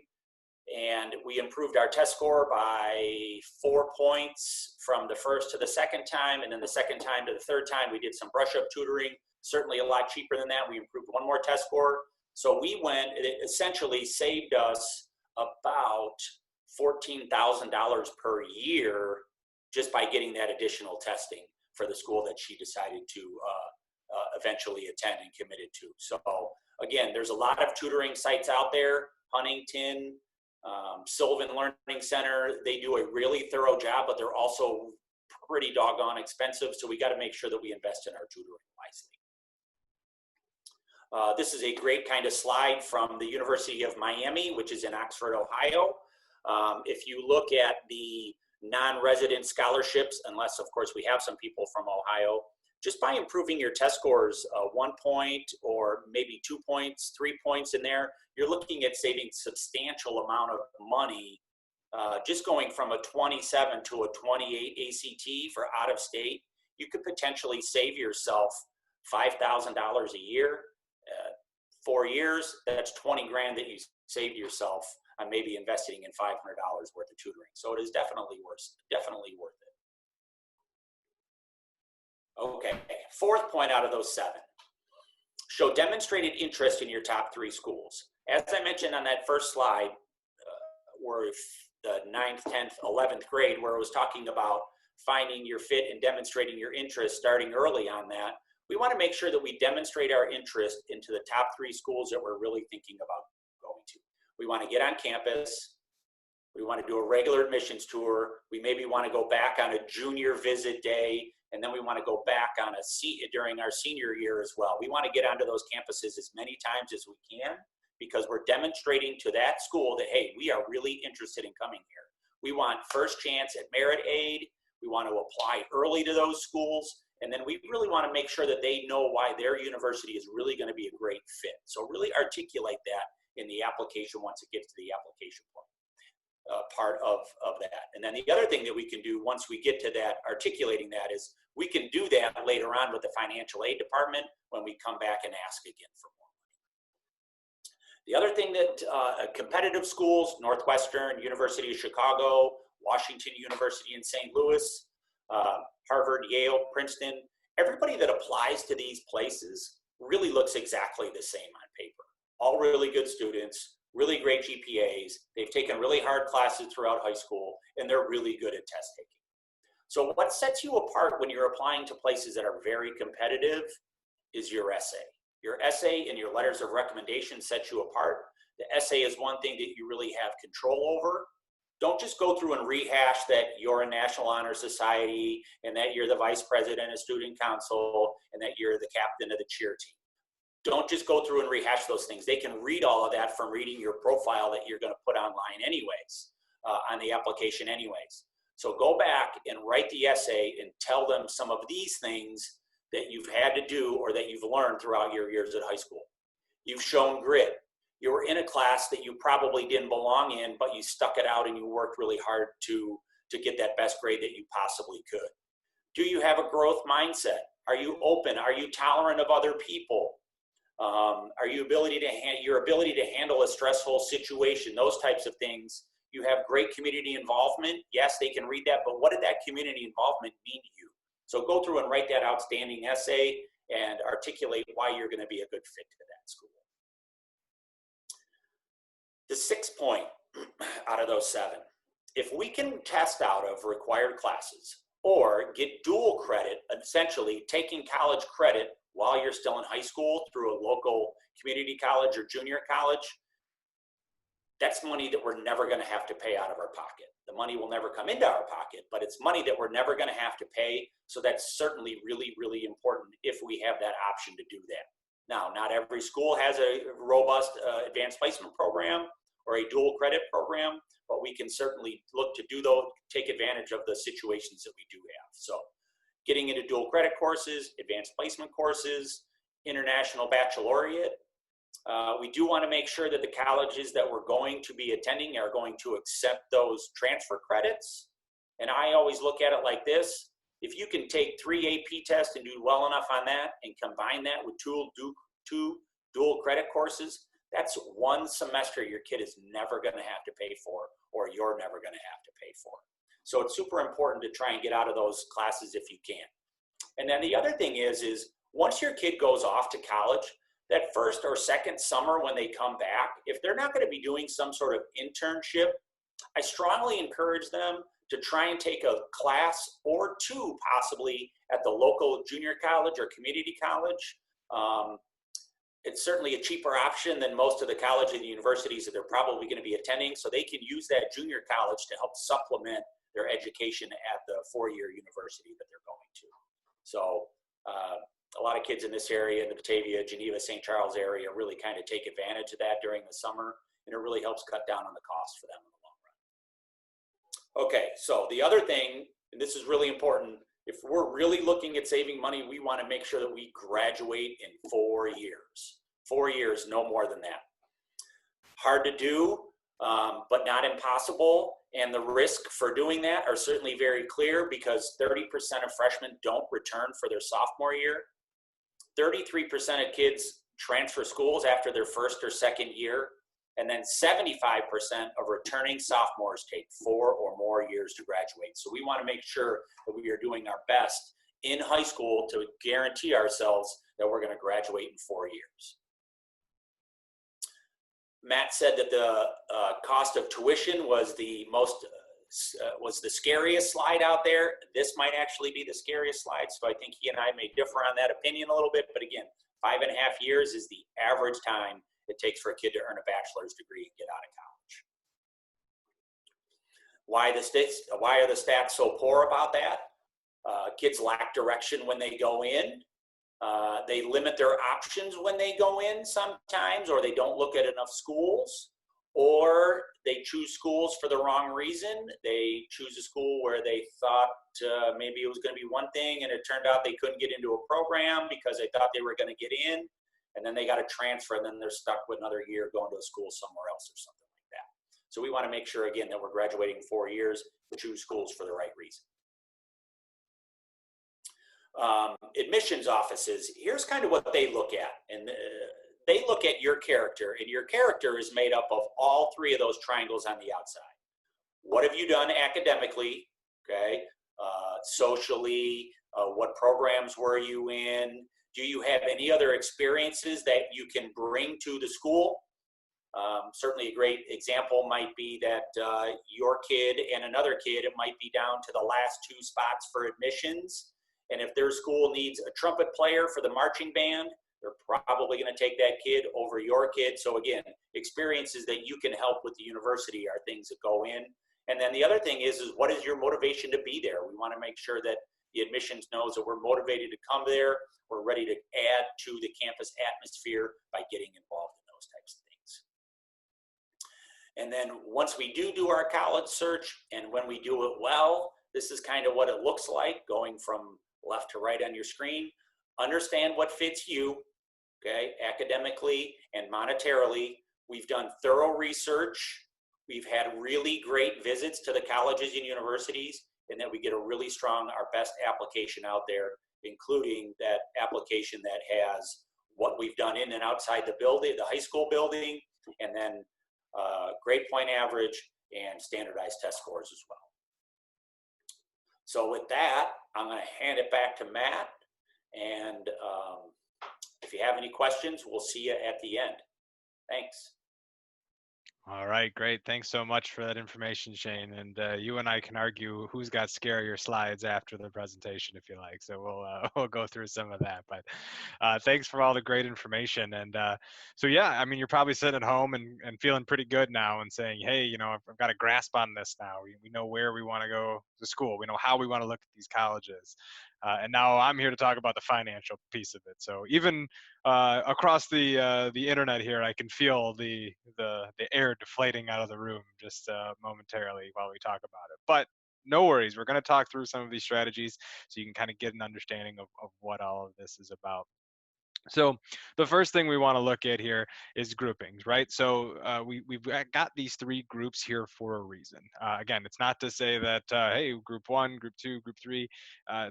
and we improved our test score by 4 points from the first to the second time, and then the second time to the third time we did some brush-up tutoring, certainly a lot cheaper than that. We improved one more test score. So we went, it essentially saved us about $14,000 per year just by getting that additional testing for the school that she decided to eventually attend and committed to. So again, there's a lot of tutoring sites out there. Huntington, Sylvan Learning Center, they do a really thorough job, but they're also pretty doggone expensive, so we got to make sure that we invest in our tutoring wisely. This is a great kind of slide from the University of Miami, which is in Oxford, Ohio. If you look at the non-resident scholarships, unless of course we have some people from Ohio, just by improving your test scores 1 point or maybe 2 points, 3 points in there, you're looking at saving substantial amount of money. Just going from a 27 to a 28 ACT for out of state, you could potentially save yourself $5,000 a year. 4 years, that's 20 grand that you saved yourself on maybe investing in $500 worth of tutoring. So it is definitely worth it. Okay, fourth point out of those 7. Show demonstrated interest in your top 3 schools. As I mentioned on that first slide, where the 9th, 10th, 11th grade, where it was talking about finding your fit and demonstrating your interest starting early on that, we want to make sure that we demonstrate our interest into the top 3 schools that we're really thinking about going to. We want to get on campus. We want to do a regular admissions tour. We maybe want to go back on a junior visit day, and then we want to go back on during our senior year as well. We want to get onto those campuses as many times as we can, because we're demonstrating to that school that, hey, we are really interested in coming here. We want first chance at merit aid. We want to apply early to those schools. And then we really want to make sure that they know why their university is really going to be a great fit. So really articulate that in the application once it gets to the application part of that. And then the other thing that we can do once we get to that, articulating that, is we can do that later on with the financial aid department when we come back and ask again for more money. The other thing that competitive schools, Northwestern, University of Chicago, Washington University in St. Louis, Harvard, Yale, Princeton, everybody that applies to these places really looks exactly the same on paper. All really good students, really great GPAs. They've taken really hard classes throughout high school, and they're really good at test taking. So what sets you apart when you're applying to places that are very competitive is your essay. Your essay and your letters of recommendation set you apart. The essay is one thing that you really have control over. Don't just go through and rehash that you're a National Honor Society and that you're the vice president of student council and that you're the captain of the cheer team. Don't just go through and rehash those things. They can read all of that from reading your profile that you're going to put online anyways, on the application anyways. So go back and write the essay and tell them some of these things that you've had to do or that you've learned throughout your years at high school. You've shown grit. You were in a class that you probably didn't belong in, but you stuck it out and you worked really hard to get that best grade that you possibly could. Do you have a growth mindset? Are you open? Are you tolerant of other people? Are you your ability to handle a stressful situation? Those types of things. You have great community involvement. Yes, they can read that, but what did that community involvement mean to you? So go through and write that outstanding essay and articulate why you're going to be a good fit to that school. The 6th point out of those 7, if we can test out of required classes or get dual credit, essentially taking college credit while you're still in high school through a local community college or junior college, that's money that we're never going to have to pay out of our pocket. The money will never come into our pocket, but it's money that we're never going to have to pay. So that's certainly really, really important if we have that option to do that. Now, not every school has a robust advanced placement program or a dual credit program, but we can certainly look to do those, take advantage of the situations that we do have. So getting into dual credit courses, advanced placement courses, international baccalaureate. We do want to make sure that the colleges that we're going to be attending are going to accept those transfer credits. And I always look at it like this. If you can take 3 AP tests and do well enough on that and combine that with two dual credit courses, that's 1 semester your kid is never going to have to pay for, or you're never going to have to pay for. So it's super important to try and get out of those classes if you can. And then the other thing is once your kid goes off to college, that first or second summer when they come back, if they're not going to be doing some sort of internship, I strongly encourage them to try and take a class or 2 possibly at the local junior college or community college. it's certainly a cheaper option than most of the college and universities that they're probably going to be attending. So they can use that junior college to help supplement their education at the four-year university that they're going to. So a lot of kids in this area, in the Batavia, Geneva, St. Charles area, really kind of take advantage of that during the summer, and it really helps cut down on the cost for them in the long run. Okay, so the other thing, and this is really important, if we're really looking at saving money, we want to make sure that we graduate in 4 years. 4 years, no more than that. Hard to do, but not impossible. And the risk for doing that are certainly very clear, because 30% of freshmen don't return for their sophomore year. 33% of kids transfer schools after their first or second year. And then 75% of returning sophomores take 4 or more years to graduate. So we want to make sure that we are doing our best in high school to guarantee ourselves that we're going to graduate in 4 years. Matt said that the cost of tuition was the scariest slide out there. This might actually be the scariest slide, so I think he and I may differ on that opinion a little bit. But again, 5.5 years is the average time it takes for a kid to earn a bachelor's degree and get out of college. Why are the stats so poor about that? Kids lack direction when they go in. They limit their options when they go in sometimes, or they don't look at enough schools, or they choose schools for the wrong reason. They choose a school where they thought maybe it was going to be one thing, and it turned out they couldn't get into a program because they thought they were going to get in, and then they got to transfer, and then they're stuck with another year going to a school somewhere else or something like that. So we want to make sure, again, that we're graduating 4 years, we choose schools for the right reason. Admissions offices, here's kind of what they look at. And they look at your character, and your character is made up of all 3 of those triangles on the outside. What have you done academically? Okay. Socially, what programs were you in? Do you have any other experiences that you can bring to the school? Certainly a great example might be that your kid and another kid, it might be down to the last 2 spots for admissions. And if their school needs a trumpet player for the marching band, they're probably going to take that kid over your kid. So again, experiences that you can help with the university are things that go in. And then the other thing is what is your motivation to be there? We want to make sure that the admissions knows that we're motivated to come there. We're ready to add to the campus atmosphere by getting involved in those types of things. And then once we do our college search, and when we do it well, this is kind of what it looks like going from left to right on your screen. Understand what fits you, okay, academically and monetarily. We've done thorough research. We've had really great visits to the colleges and universities, and then we get a really strong, our best application out there, including that application that has what we've done in and outside the building, the high school building, and then grade point average and standardized test scores as well. So with that, I'm going to hand it back to Matt. And if you have any questions, we'll see you at the end. Thanks. All right, great. Thanks so much for that information, Shane. And you and I can argue who's got scarier slides after the presentation, if you like. So we'll go through some of that. But thanks for all the great information. And so yeah, I mean, you're probably sitting at home and feeling pretty good now and saying, hey, you know, I've got a grasp on this now. We know where we want to go to school. We know how we want to look at these colleges. And now I'm here to talk about the financial piece of it. So even across the internet here, I can feel the air deflating out of the room just momentarily while we talk about it. But no worries, we're going to talk through some of these strategies so you can kind of get an understanding of what all of this is about. So the first thing we want to look at here is groupings, right? So we've got these 3 groups here for a reason. Again, it's not to say that, hey, group 1, group 2, group 3,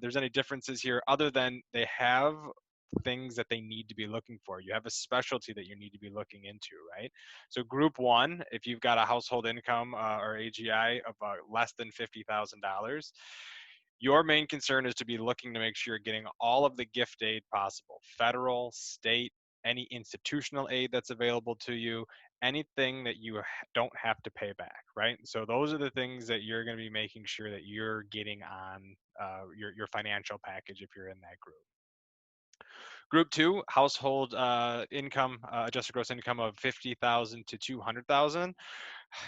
there's any differences here other than they have things that they need to be looking for. You have a specialty that you need to be looking into, right? So group 1, if you've got a household income or AGI of less than $50,000, your main concern is to be looking to make sure you're getting all of the gift aid possible, federal, state, any institutional aid that's available to you, anything that you don't have to pay back, right? So those are the things that you're going to be making sure that you're getting on your financial package if you're in that group. Group two, household income, adjusted gross income of 50,000 to 200,000.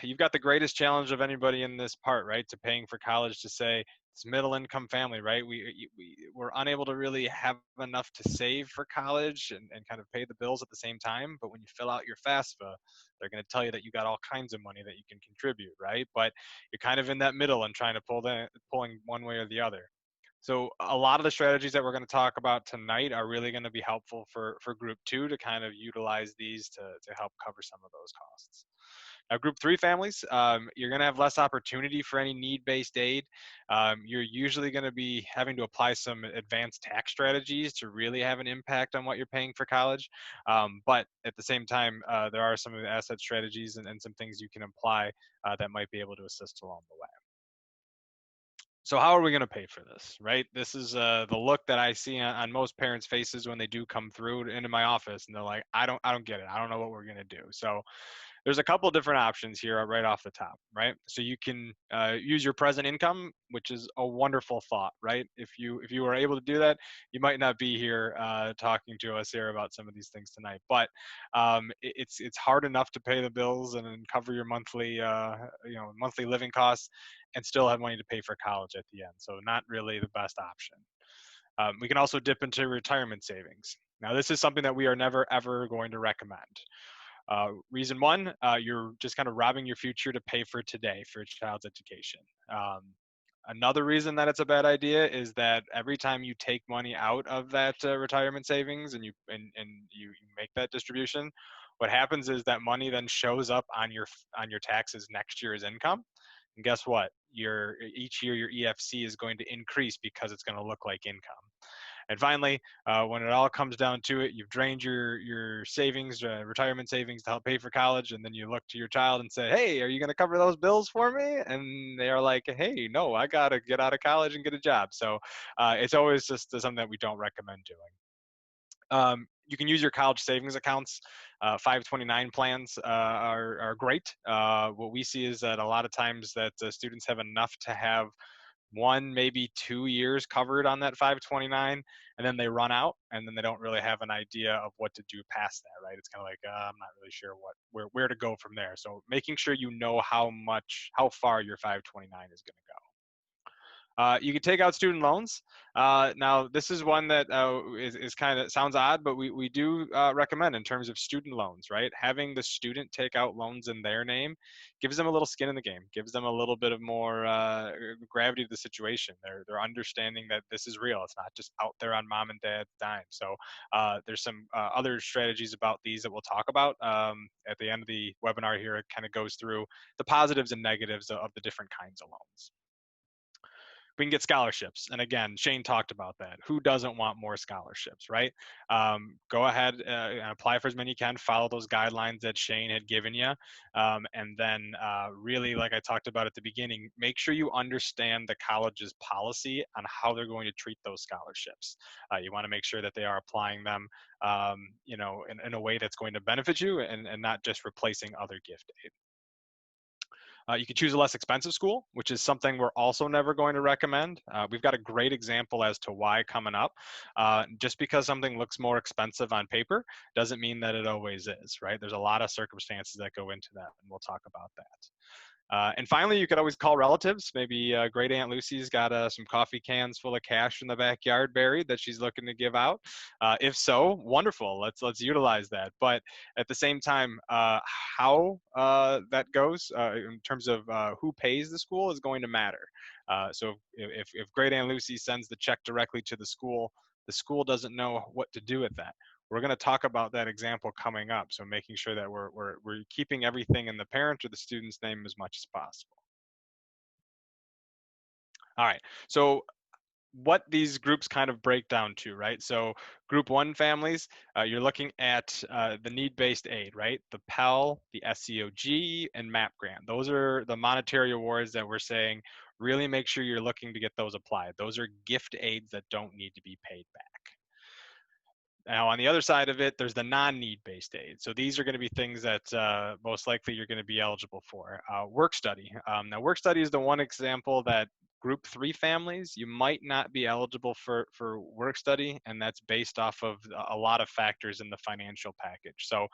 You've got the greatest challenge of anybody in this part, right? To paying for college, to say it's middle income family, right? We're unable to really have enough to save for college and kind of pay the bills at the same time. But when you fill out your FAFSA, they're going to tell you that you got all kinds of money that you can contribute, right? But you're kind of in that middle and trying to pulling one way or the other. So a lot of the strategies that we're going to talk about tonight are really going to be helpful for group two to kind of utilize these to help cover some of those costs. Now, group three families, you're going to have less opportunity for any need-based aid. You're usually going to be having to apply some advanced tax strategies to really have an impact on what you're paying for college. But at the same time, there are some of the asset strategies and some things you can apply that might be able to assist along the way. So how are we going to pay for this, right? This is the look that I see on most parents' faces when they do come through into my office, and they're like, I don't get it. I don't know what we're going to do. So there's a couple different options here right off the top, right? So you can use your present income, which is a wonderful thought, right? If you were able to do that, you might not be here talking to us here about some of these things tonight. But it's hard enough to pay the bills and cover your monthly monthly living costs, and still have money to pay for college at the end. So not really the best option. We can also dip into retirement savings. Now, this is something that we are never ever going to recommend. Reason one, you're just kind of robbing your future to pay for today for a child's education. Another reason that it's a bad idea is that every time you take money out of that retirement savings and you make that distribution, what happens is that money then shows up on your taxes next year's income. And guess what? Each year your EFC is going to increase because it's going to look like income. And finally, when it all comes down to it, you've drained your savings, retirement savings to help pay for college, and then you look to your child and say, "Hey, are you going to cover those bills for me?" And they are like, "Hey, no, I got to get out of college and get a job." So it's always just something that we don't recommend doing. You can use your college savings accounts. 529 plans are great. What we see is that a lot of times that students have enough to have 1, maybe 2 years covered on that 529, and then they run out, and then they don't really have an idea of what to do past that, right? It's kind of like, I'm not really sure where to go from there. So making sure you know how far your 529 is going to go. You can take out student loans. Now, this is one that is kind of sounds odd, but we do recommend in terms of student loans, right? Having the student take out loans in their name gives them a little skin in the game, gives them a little bit of more gravity to the situation. They're understanding that this is real. It's not just out there on mom and dad's dime. So there's some other strategies about these that we'll talk about at the end of the webinar here. It kind of goes through the positives and negatives of the different kinds of loans. We can get scholarships. And again, Shane talked about that. Who doesn't want more scholarships, right? Go ahead and apply for as many you can, follow those guidelines that Shane had given you. And then really, like I talked about at the beginning, make sure you understand the college's policy on how they're going to treat those scholarships. You want to make sure that they are applying them, in a way that's going to benefit you and not just replacing other gift aid. You can choose a less expensive school, which is something we're also never going to recommend. We've got a great example as to why coming up. Just because something looks more expensive on paper doesn't mean that it always is, right? There's a lot of circumstances that go into that, and we'll talk about that. And finally, you could always call relatives. Maybe great Aunt Lucy's got some coffee cans full of cash in the backyard buried that she's looking to give out. If so, wonderful. Let's utilize that. But at the same time, how that goes in terms of who pays the school is going to matter. So if great Aunt Lucy sends the check directly to the school doesn't know what to do with that. We're going to talk about that example coming up. So making sure that we're keeping everything in the parent or the student's name as much as possible. All right. So what these groups kind of break down to, right? So group one families, you're looking at the need-based aid, right? The Pell, the SEOG, and MAP grant. Those are the monetary awards that we're saying really make sure you're looking to get those applied. Those are gift aids that don't need to be paid back. Now, on the other side of it, there's the non-need-based aid. So these are going to be things that most likely you're going to be eligible for. Work study. Now, work study is the one example that Group 3 families, you might not be eligible for work study, and that's based off of a lot of factors in the financial package. So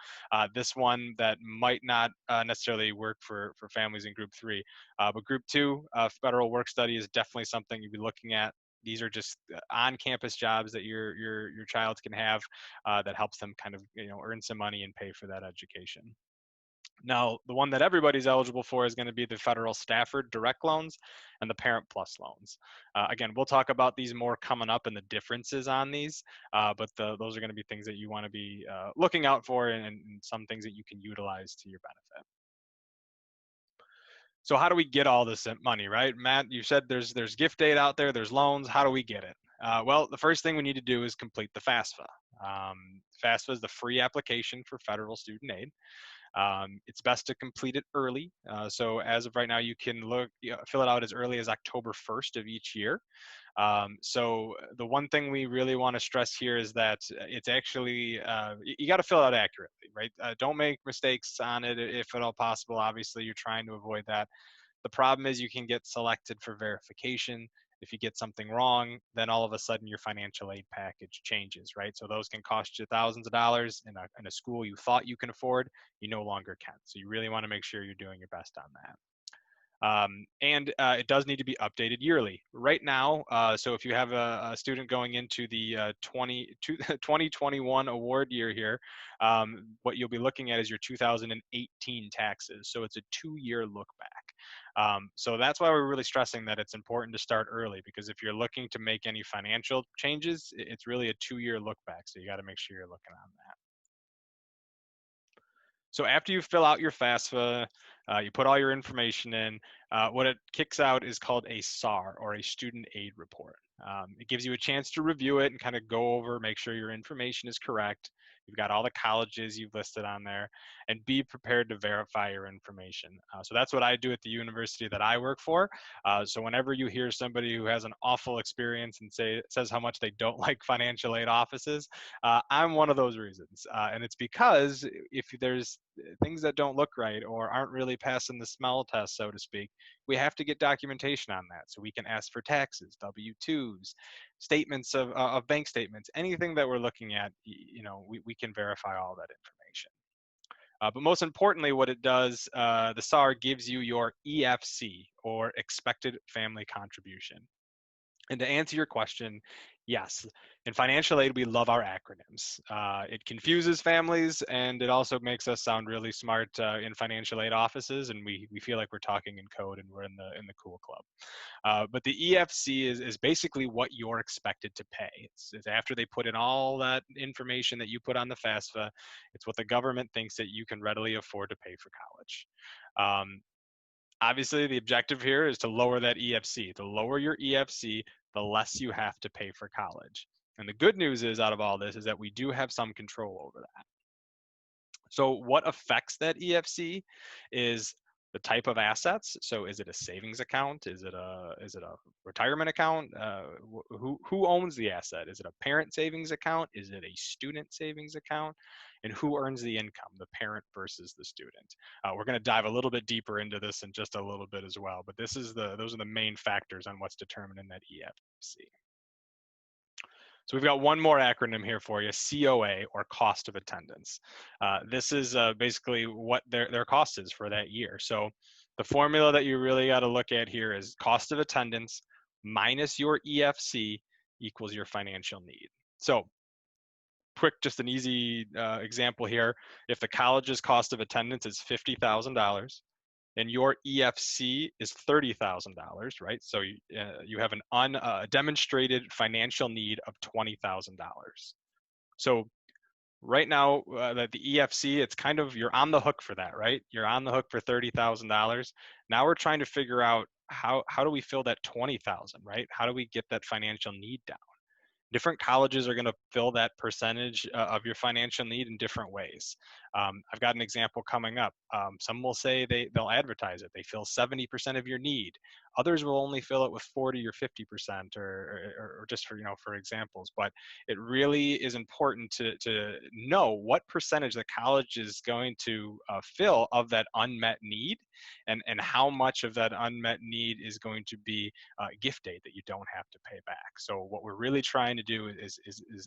this one that might not necessarily work for families in Group 3, but Group 2 federal work study is definitely something you'd be looking at. These are just on-campus jobs that your child can have that helps them kind of earn some money and pay for that education. Now, the one that everybody's eligible for is going to be the federal Stafford direct loans and the Parent Plus loans. Again, we'll talk about these more coming up and the differences on these, but those are going to be things that you want to be looking out for, and some things that you can utilize to your benefit. So how do we get all this money, right? Matt, you said there's gift aid out there, there's loans. How do we get it? Well, the first thing we need to do is complete the FAFSA. FAFSA is the free application for federal student aid. It's best to complete it early. So as of right now, you can fill it out as early as October 1st of each year. So the one thing we really want to stress here is that it's actually, you got to fill it out accurately, right? Don't make mistakes on it if at all possible. Obviously, you're trying to avoid that. The problem is you can get selected for verification. If you get something wrong, then all of a sudden your financial aid package changes, right? So those can cost you thousands of dollars in a school you thought you can afford, you no longer can. So you really want to make sure you're doing your best on that. And it does need to be updated yearly. Right now, so if you have a student going into the 2021 award year here, what you'll be looking at is your 2018 taxes. So it's a 2-year look back. So that's why we're really stressing that it's important to start early, because if you're looking to make any financial changes, it's really a 2-year look back. So you got to make sure you're looking on that. So after you fill out your FAFSA, you put all your information in, what it kicks out is called a SAR, or a student aid report. It gives you a chance to review it and kind of go over, make sure your information is correct. You've got all the colleges you've listed on there, and be prepared to verify your information. So that's what I do at the university that I work for. So whenever you hear somebody who has an awful experience and says how much they don't like financial aid offices, I'm one of those reasons. And it's because if there's things that don't look right or aren't really passing the smell test, so to speak, we have to get documentation on that. So we can ask for taxes, W-2s, statements of bank statements, anything that we're looking at, we can verify all that information. But most importantly, what it does, the SAR gives you your EFC, or expected family contribution. And to answer your question, yes, in financial aid, we love our acronyms. It confuses families, and it also makes us sound really smart in financial aid offices, and we feel like we're talking in code and we're in the cool club. But the EFC is basically what you're expected to pay. It's after they put in all that information that you put on the FAFSA. It's what the government thinks that you can readily afford to pay for college. Obviously, the objective here is to lower that EFC. The lower your EFC, the less you have to pay for college. And the good news is, out of all this, is that we do have some control over that. So what affects that EFC is the type of assets. So is it a savings account? Is it a retirement account? Who owns the asset? Is it a parent savings account? Is it a student savings account? And who earns the income, the parent versus the student? We're going to dive a little bit deeper into this in just a little bit as well, but those are the main factors on what's determined in that EFC. So we've got one more acronym here for you, COA, or cost of attendance. This is basically what their cost is for that year. So the formula that you really got to look at here is cost of attendance minus your EFC equals your financial need. So just an easy example here. If the college's cost of attendance is $50,000, and your EFC is $30,000, right? So you have a demonstrated financial need of $20,000. So right now, the EFC, it's kind of, you're on the hook for that, right? You're on the hook for $30,000. Now we're trying to figure out how do we fill that $20,000, right? How do we get that financial need down? Different colleges are going to fill that percentage of your financial need in different ways. I've got an example coming up. Some will say they'll advertise it. They fill 70% of your need. Others will only fill it with 40 or 50%, or just for, for examples. But it really is important to know what percentage the college is going to fill of that unmet need, and how much of that unmet need is going to be gift aid that you don't have to pay back. So what we're really trying to do is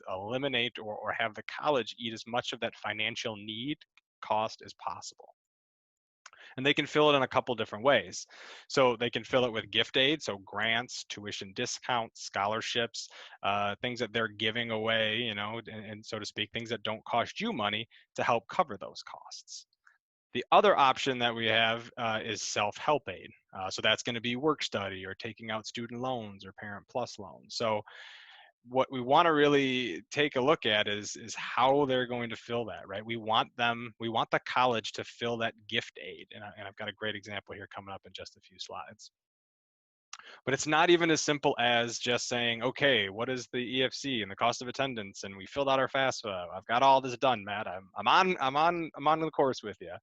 eliminate or have the college eat as much of that financial need cost as possible. And they can fill it in a couple different ways. So they can fill it with gift aid, so grants, tuition discounts, scholarships, things that they're giving away, and so to speak, things that don't cost you money to help cover those costs. The other option that we have is self-help aid. So that's going to be work study or taking out student loans or Parent Plus loans. So what we want to really take a look at is how they're going to fill that, right? We want the college to fill that gift aid. And I've got a great example here coming up in just a few slides. But it's not even as simple as just saying, okay, what is the EFC and the cost of attendance? And we filled out our FAFSA. I've got all this done, Matt. I'm on the course with you.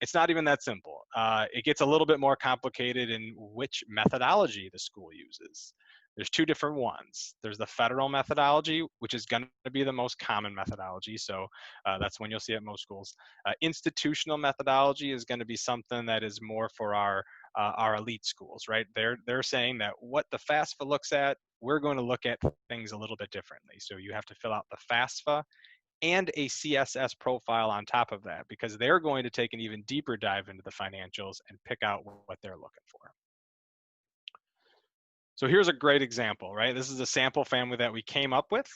It's not even that simple. It gets a little bit more complicated in which methodology the school uses. There's two different ones. There's the federal methodology, which is going to be the most common methodology. So that's when you'll see it at most schools. Institutional methodology is going to be something that is more for our elite schools, right? They're saying that what the FAFSA looks at, we're going to look at things a little bit differently. So you have to fill out the FAFSA and a CSS profile on top of that, because they're going to take an even deeper dive into the financials and pick out what they're looking for. So here's a great example, right? This is a sample family that we came up with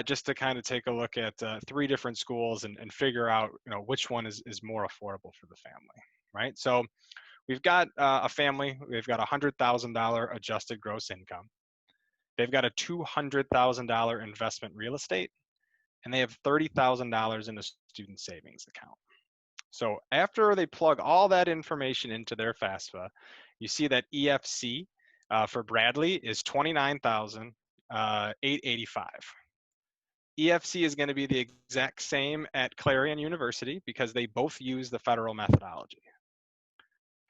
just to kind of take a look at 3 different schools and figure out, which one is more affordable for the family, right? So we've got a family, they've got $100,000 adjusted gross income. They've got a $200,000 investment real estate, and they have $30,000 in a student savings account. So after they plug all that information into their FAFSA, you see that EFC for Bradley is $29,885. EFC is going to be the exact same at Clarion University because they both use the federal methodology.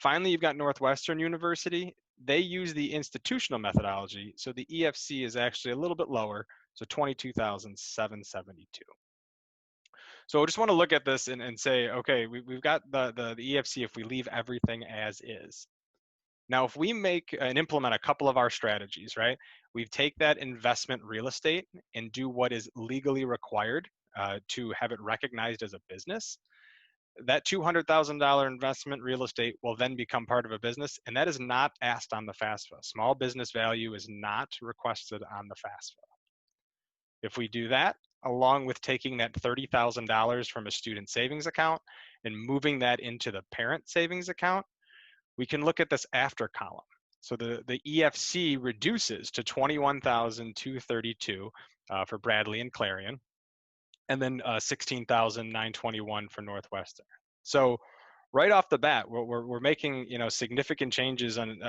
Finally, you've got Northwestern University. They use the institutional methodology, so the EFC is actually a little bit lower, so $22,772. So I just want to look at this and say, okay, we've got the EFC if we leave everything as is. Now, if we make and implement a couple of our strategies, right? We take that investment real estate and do what is legally required to have it recognized as a business. That $200,000 investment real estate will then become part of a business, and that is not asked on the FAFSA. Small business value is not requested on the FAFSA. If we do that, along with taking that $30,000 from a student savings account and moving that into the parent savings account, we can look at this after column. So the EFC reduces to $21,232 for Bradley and Clarion, and then $16,921 for Northwestern. So right off the bat, we're making significant changes on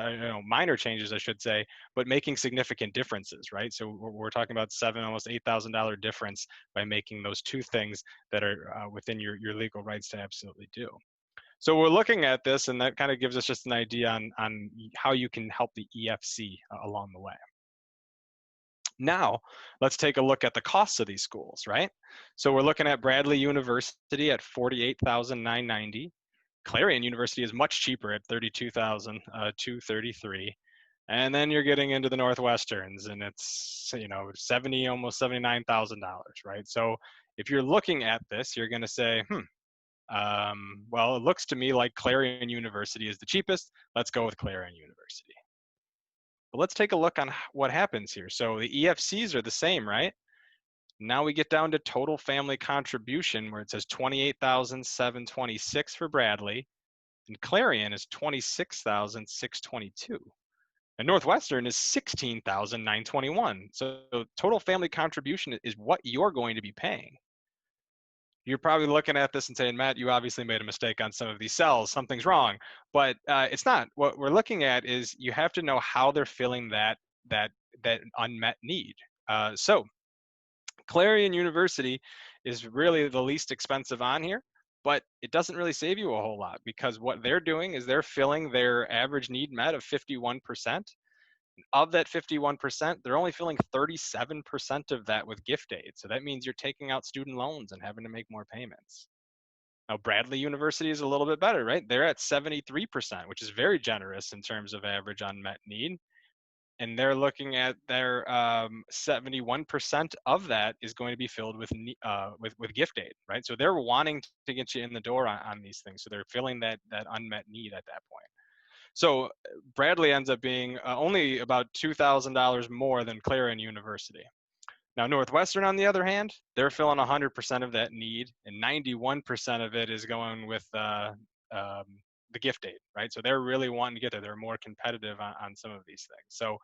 minor changes, I should say, but making significant differences, right? So we're talking about almost $8,000 difference by making those two things that are within your legal rights to absolutely do. So we're looking at this, and that kind of gives us just an idea on how you can help the EFC along the way. Now, let's take a look at the costs of these schools, right? So we're looking at Bradley University at $48,990. Clarion University is much cheaper at $32,233. And then you're getting into the Northwesterns, and it's almost $79,000, right? So if you're looking at this, you're going to say, well, it looks to me like Clarion University is the cheapest. Let's go with Clarion University. But let's take a look on what happens here. So the EFCs are the same, right? Now we get down to total family contribution where it says $28,726 for Bradley, and Clarion is $26,622. And Northwestern is $16,921. So total family contribution is what you're going to be paying. You're probably looking at this and saying, Matt, you obviously made a mistake on some of these cells. Something's wrong. But it's not. What we're looking at is you have to know how they're filling that unmet need. So Clarion University is really the least expensive on here. but it doesn't really save you a whole lot, because what they're doing is they're filling their average need met of 51%. Of that 51%, they're only filling 37% of that with gift aid. So that means you're taking out student loans and having to make more payments. Now, Bradley University is a little bit better, right? They're at 73%, which is very generous in terms of average unmet need. And they're looking at their 71% of that is going to be filled with gift aid, right? So they're wanting to get you in the door on these things. So they're filling that unmet need at that point. So Bradley ends up being only about $2,000 more than Clarion University. Now, Northwestern, on the other hand, they're filling 100% of that need, and 91% of it is going with the gift aid, right? So they're really wanting to get there. They're more competitive on some of these things. So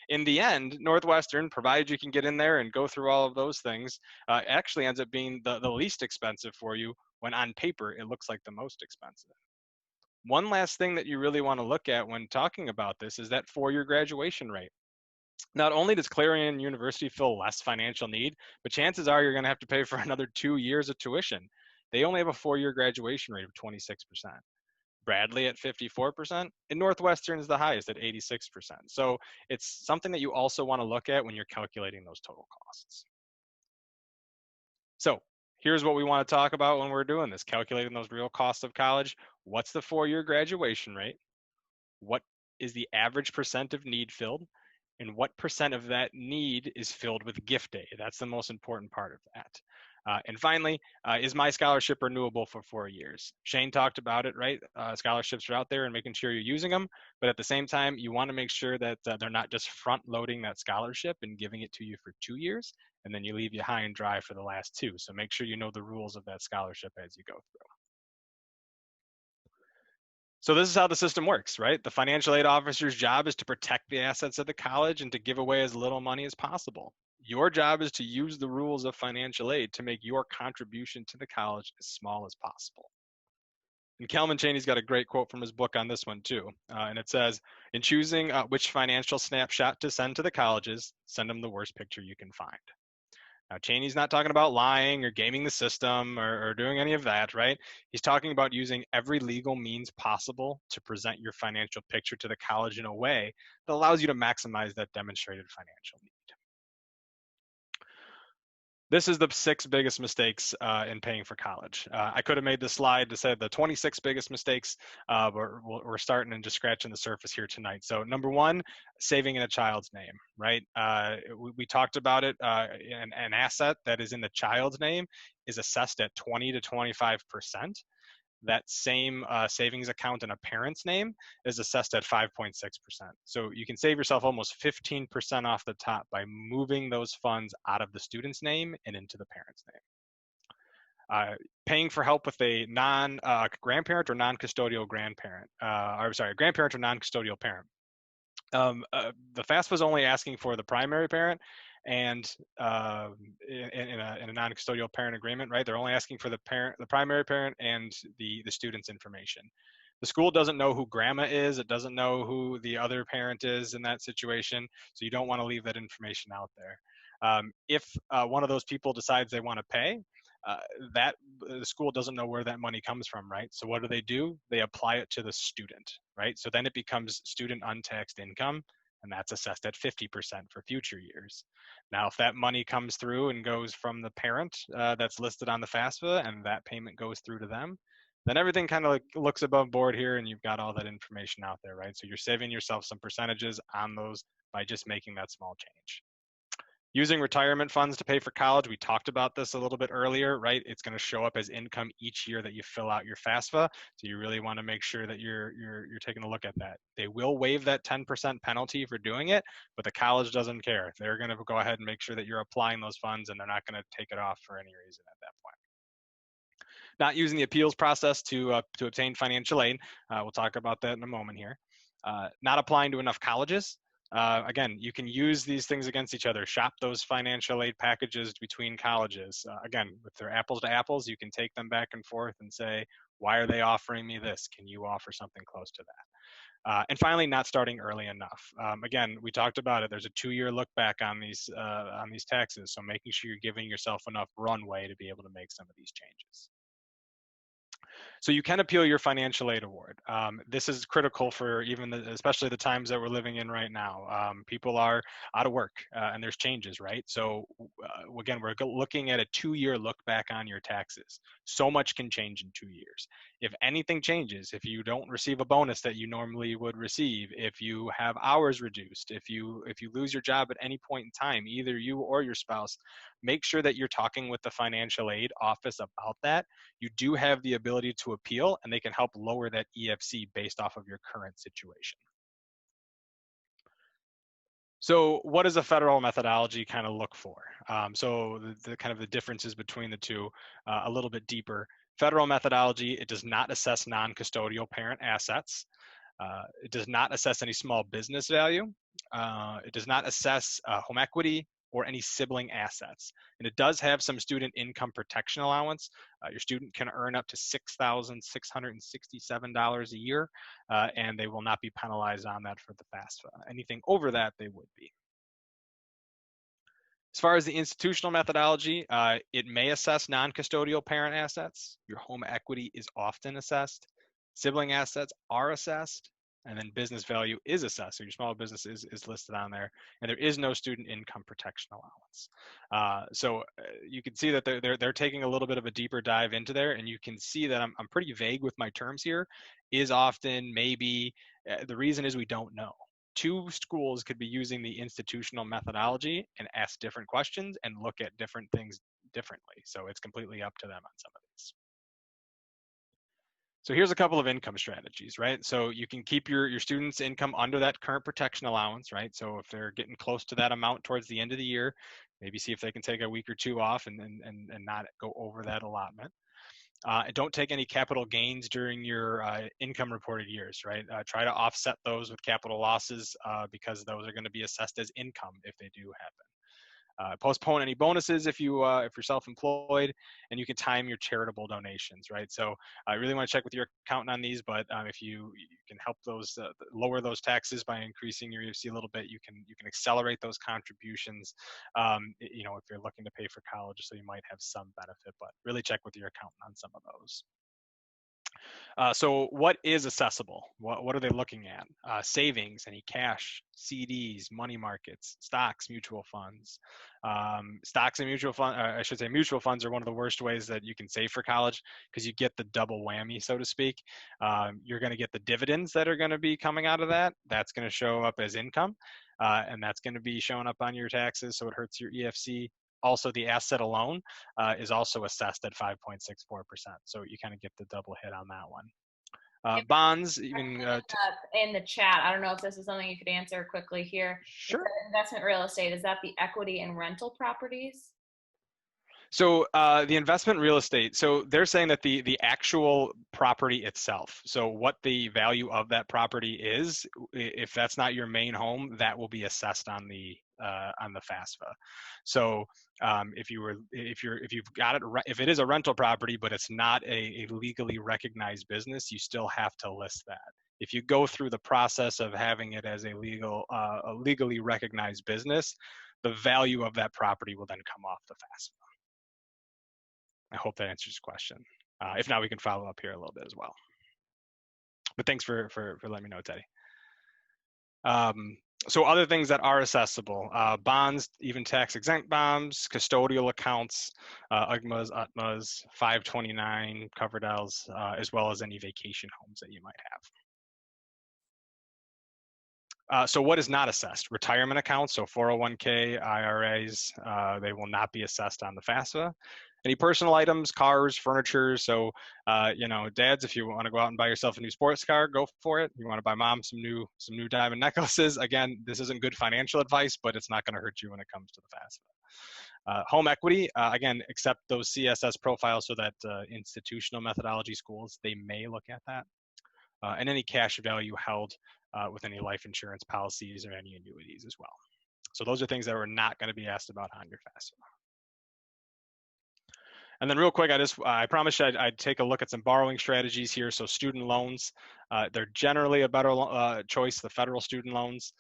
in the end, Northwestern, provided you can get in there and go through all of those things, actually ends up being the least expensive for you, when on paper it looks like the most expensive. One last thing that you really want to look at when talking about this is that 4-year graduation rate. Not only does Clarion University feel less financial need, but chances are you're going to have to pay for another 2 years of tuition. They only have a 4-year graduation rate of 26%. Bradley at 54%, and Northwestern is the highest at 86%. So it's something that you also want to look at when you're calculating those total costs. So here's what we want to talk about when we're doing this, calculating those real costs of college. What's the 4-year graduation rate? What is the average percent of need filled? And what percent of that need is filled with gift aid? That's the most important part of that. And finally, is my scholarship renewable for 4 years? Shane talked about it, right? Scholarships are out there and making sure you're using them. But at the same time, you want to make sure that they're not just front loading that scholarship and giving it to you for 2 years, and then you leave you high and dry for the last 2. So make sure you know the rules of that scholarship as you go through. So this is how the system works, right? The financial aid officer's job is to protect the assets of the college and to give away as little money as possible. Your job is to use the rules of financial aid to make your contribution to the college as small as possible. And Calvin Chaney's got a great quote from his book on this one too. And it says, in choosing which financial snapshot to send to the colleges, send them the worst picture you can find. Now, Chaney's not talking about lying or gaming the system or doing any of that, right? He's talking about using every legal means possible to present your financial picture to the college in a way that allows you to maximize that demonstrated financial need. This is the 6 biggest mistakes in paying for college. I could have made this slide to say the 26 biggest mistakes, but we're starting and just scratching the surface here tonight. So number 1, saving in a child's name, right? We talked about it. An asset that is in the child's name is assessed at 20 to 25%. That same savings account in a parent's name is assessed at 5.6%. So you can save yourself almost 15% off the top by moving those funds out of the student's name and into the parent's name. Paying for help with a grandparent or non-custodial grandparent, grandparent or non-custodial parent. The FAFSA is only asking for the primary parent, and in a non-custodial parent agreement, right? They're only asking for the primary parent, and the student's information. The school doesn't know who grandma is. It doesn't know who the other parent is in that situation. So you don't want to leave that information out there. If one of those people decides they want to pay, the school doesn't know where that money comes from, right? So what do? They apply it to the student, right? So then it becomes student untaxed income, and that's assessed at 50% for future years. Now, if that money comes through and goes from the parent that's listed on the FAFSA, and that payment goes through to them, then everything kind of like looks above board here, and you've got all that information out there, right? So you're saving yourself some percentages on those by just making that small change. Using retirement funds to pay for college, we talked about this a little bit earlier, right? It's going to show up as income each year that you fill out your FAFSA. So you really want to make sure that you're taking a look at that. They will waive that 10% penalty for doing it, but the college doesn't care. They're going to go ahead and make sure that you're applying those funds, and they're not going to take it off for any reason at that point. Not using the appeals process to obtain financial aid. We'll talk about that in a moment here. Not applying to enough colleges. Again, you can use these things against each other. Shop those financial aid packages between colleges. Again, if they're apples to apples, you can take them back and forth and say, why are they offering me this? Can you offer something close to that? And finally, not starting early enough. Again, we talked about it. There's a 2-year look back on these taxes, so making sure you're giving yourself enough runway to be able to make some of these changes. So you can appeal your financial aid award. This is critical for especially the times that we're living in right now. People are out of work and there's changes, right? So again, we're looking at a 2-year look back on your taxes. So much can change in 2 years. If anything changes, if you don't receive a bonus that you normally would receive, if you have hours reduced, if you lose your job at any point in time, either you or your spouse, make sure that you're talking with the financial aid office about that. You do have the ability to appeal, and they can help lower that EFC based off of your current situation. So what does a federal methodology kind of look for? So the kind of the differences between the two, a little bit deeper. Federal methodology, it does not assess non-custodial parent assets. It does not assess any small business value. It does not assess home equity or any sibling assets. And it does have some student income protection allowance. Your student can earn up to $6,667 a year, and they will not be penalized on that for the FAFSA. Anything over that, they would be. As far as the institutional methodology, it may assess non-custodial parent assets. Your home equity is often assessed. Sibling assets are assessed, and then business value is assessed. So your small business is listed on there, and there is no student income protection allowance. So you can see that they're taking a little bit of a deeper dive into there, and you can see that I'm pretty vague with my terms here. Is often, maybe, the reason is we don't know. 2 schools could be using the institutional methodology and ask different questions and look at different things differently. So it's completely up to them on some of these. So here's a couple of income strategies, right? So you can keep your students' income under that current protection allowance, right? So if they're getting close to that amount towards the end of the year, maybe see if they can take a week or 2 off and not go over that allotment. Don't take any capital gains during your income reported years, right? Try to offset those with capital losses because those are going to be assessed as income if they do happen. Postpone any bonuses if you're self-employed, and you can time your charitable donations, right? So I really want to check with your accountant on these, but if you can help those lower those taxes by increasing your EFC a little bit, you can accelerate those contributions. If you're looking to pay for college, so you might have some benefit, but really check with your accountant on some of those. So what is accessible? What are they looking at? Savings, any cash, CDs, money markets, stocks, mutual funds. Stocks and mutual funds, I should say mutual funds are one of the worst ways that you can save for college because you get the double whammy, so to speak. You're going to get the dividends that are going to be coming out of that. That's going to show up as income, and that's going to be showing up on your taxes, so it hurts your EFC. Also, the asset alone is also assessed at 5.64%. So you kind of get the double hit on that one. Bonds, even in the chat. I don't know if this is something you could answer quickly here. Sure. Investment real estate, is that the equity in rental properties? So the investment real estate, so they're saying that the actual property itself, so what the value of that property is, if that's not your main home, that will be assessed on the FAFSA. So if it is a rental property, but it's not a legally recognized business, you still have to list that. If you go through the process of having it as a legally recognized business, the value of that property will then come off the FAFSA. I hope that answers your question. If not, we can follow up here a little bit as well. But thanks for letting me know, Teddy. So other things that are accessible, bonds, even tax-exempt bonds, custodial accounts, UGMAs, UTMAs, 529, Coverdell's, as well as any vacation homes that you might have. So what is not assessed? Retirement accounts, so 401k, IRAs, they will not be assessed on the FAFSA. Any personal items, cars, furniture. So, dads, if you want to go out and buy yourself a new sports car, go for it. You want to buy mom some new diamond necklaces. Again, this isn't good financial advice, but it's not going to hurt you when it comes to the FAFSA. Home equity, again, accept those CSS profiles so that institutional methodology schools, they may look at that. And any cash value held with any life insurance policies or any annuities as well. So those are things that are not going to be asked about on your FAFSA. And then real quick, I promised you I'd take a look at some borrowing strategies here. So student loans, they're generally a better choice, the federal student loans.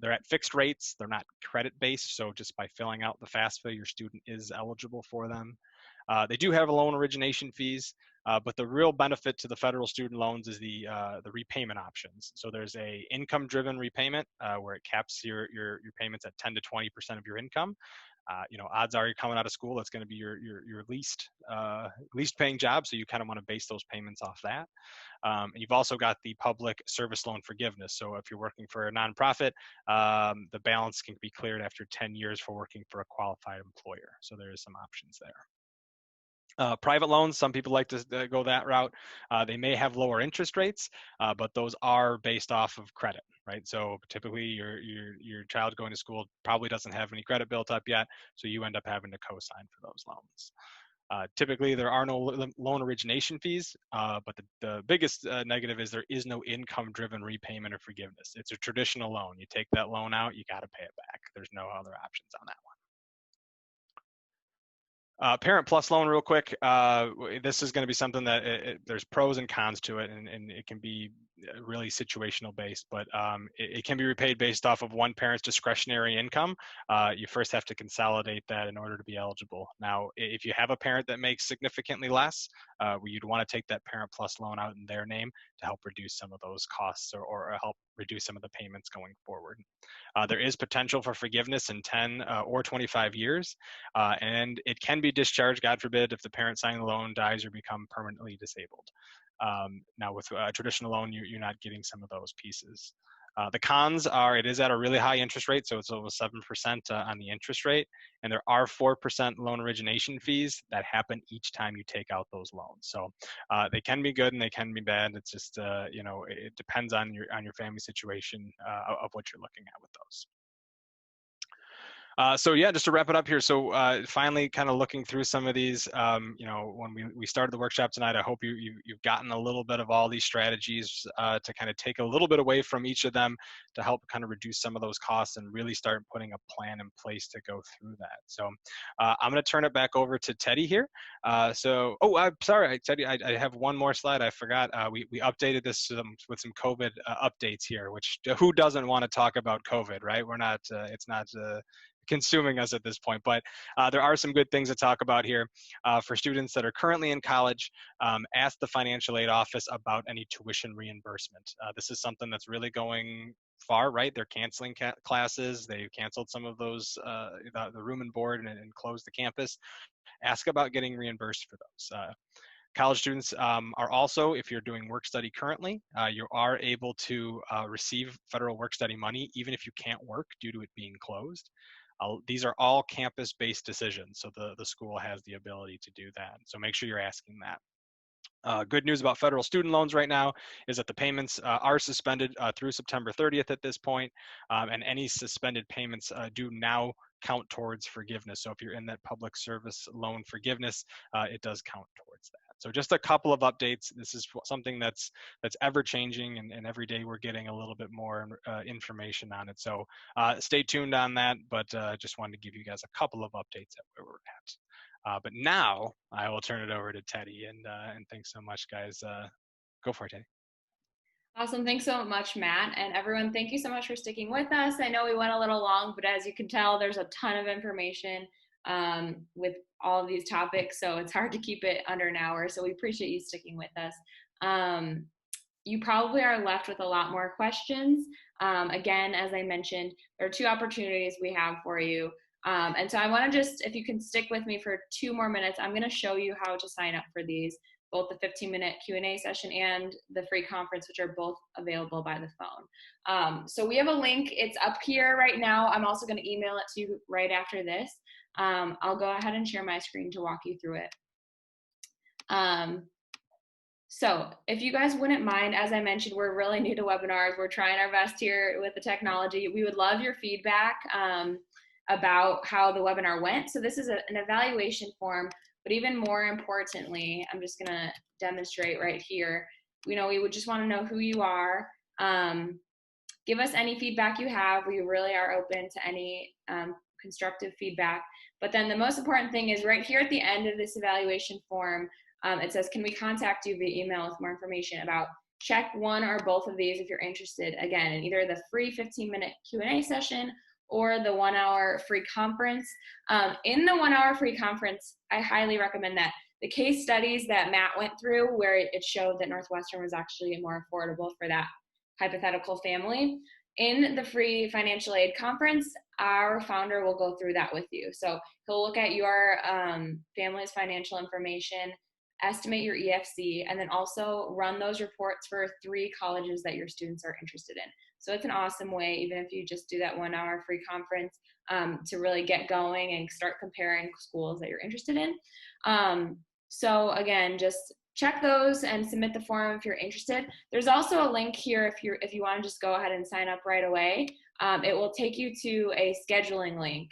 They're at fixed rates. They're not credit-based. So just by filling out the FAFSA, your student is eligible for them. They do have loan origination fees. But the real benefit to the federal student loans is the repayment options. So there's a income-driven repayment where it caps your payments at 10 to 20% of your income. Odds are you're coming out of school, that's going to be your least paying job, so you kind of want to base those payments off that. And you've also got the public service loan forgiveness. So if you're working for a nonprofit, the balance can be cleared after 10 years for working for a qualified employer. So there is some options there. Private loans, some people like to go that route. They may have lower interest rates, but those are based off of credit, right? So typically your child going to school probably doesn't have any credit built up yet, so you end up having to co-sign for those loans. Typically, there are no loan origination fees, but the biggest negative is there is no income-driven repayment or forgiveness. It's a traditional loan. You take that loan out, you got to pay it back. There's no other options on that one. Parent Plus loan, real quick. This is going to be something that there's pros and cons to it, and it can be really situational based, but it can be repaid based off of one parent's discretionary income. You first have to consolidate that in order to be eligible. Now, if you have a parent that makes significantly less, you'd want to take that Parent Plus loan out in their name to help reduce some of those costs or help reduce some of the payments going forward. There is potential for forgiveness in 10 or 25 years, and it can be discharged, God forbid, if the parent signing the loan dies or become permanently disabled. Now, with a traditional loan, you're not getting some of those pieces. The cons are it is at a really high interest rate, so it's over 7% on the interest rate, and there are 4% loan origination fees that happen each time you take out those loans. So they can be good and they can be bad. It's just it depends on your family situation of what you're looking at with those. So yeah, just to wrap it up here. So finally, kind of looking through some of these, when we started the workshop tonight, I hope you've gotten a little bit of all these strategies to kind of take a little bit away from each of them to help kind of reduce some of those costs and really start putting a plan in place to go through that. So I'm going to turn it back over to Teddy here. I'm sorry, Teddy, I have one more slide. I forgot. We updated this with some COVID updates here, which who doesn't want to talk about COVID, right? We're not, it's not consuming us at this point, but there are some good things to talk about here. For students that are currently in college, ask the financial aid office about any tuition reimbursement. This is something that's really going far, right? They're canceling classes. They've canceled some of those, the room and board and closed the campus. Ask about getting reimbursed for those. College students are also, if you're doing work study currently, you are able to receive federal work study money even if you can't work due to it being closed. These are all campus-based decisions, so the school has the ability to do that. So make sure you're asking that. Good news about federal student loans right now is that the payments are suspended through September 30th at this point, and any suspended payments do now count towards forgiveness. So if you're in that public service loan forgiveness, it does count towards that. So just a couple of updates. This is something that's ever changing, and every day we're getting a little bit more information on it. So stay tuned on that, but just wanted to give you guys a couple of updates at where we're at. But now I will turn it over to Teddy, and thanks so much, guys. Go for it, Teddy. Awesome. Thanks so much, Matt. And everyone, thank you so much for sticking with us. I know we went a little long, but as you can tell, there's a ton of information with all of these topics, so it's hard to keep it under an hour. So we appreciate you sticking with us. You probably are left with a lot more questions. Again, as I mentioned, there are 2 opportunities we have for you. And so I want to just, if you can stick with me for 2 more minutes, I'm going to show you how to sign up for these, both the 15-minute Q&A session and the free conference, which are both available by the phone. So we have a link. It's up here right now. I'm also going to email it to you right after this. I'll go ahead and share my screen to walk you through it. So if you guys wouldn't mind, as I mentioned, we're really new to webinars. We're trying our best here with the technology. We would love your feedback about how the webinar went. So this is an evaluation form, but even more importantly, I'm just gonna demonstrate right here. We would just wanna know who you are. Give us any feedback you have. We really are open to any constructive feedback. But then the most important thing is right here at the end of this evaluation form, it says, can we contact you via email with more information about check one or both of these if you're interested, again, in either the free 15-minute Q&A session or the 1-hour free conference. In the 1-hour free conference, I highly recommend that the case studies that Matt went through, where it showed that Northwestern was actually more affordable for that hypothetical family. In the free financial aid conference, our founder will go through that with you. So he'll look at your family's financial information, estimate your EFC, and then also run those reports for 3 colleges that your students are interested in. So it's an awesome way, even if you just do that 1-hour free conference, to really get going and start comparing schools that you're interested in. So again, just check those and submit the form if you're interested. There's also a link here if you want to just go ahead and sign up right away. It will take you to a scheduling link.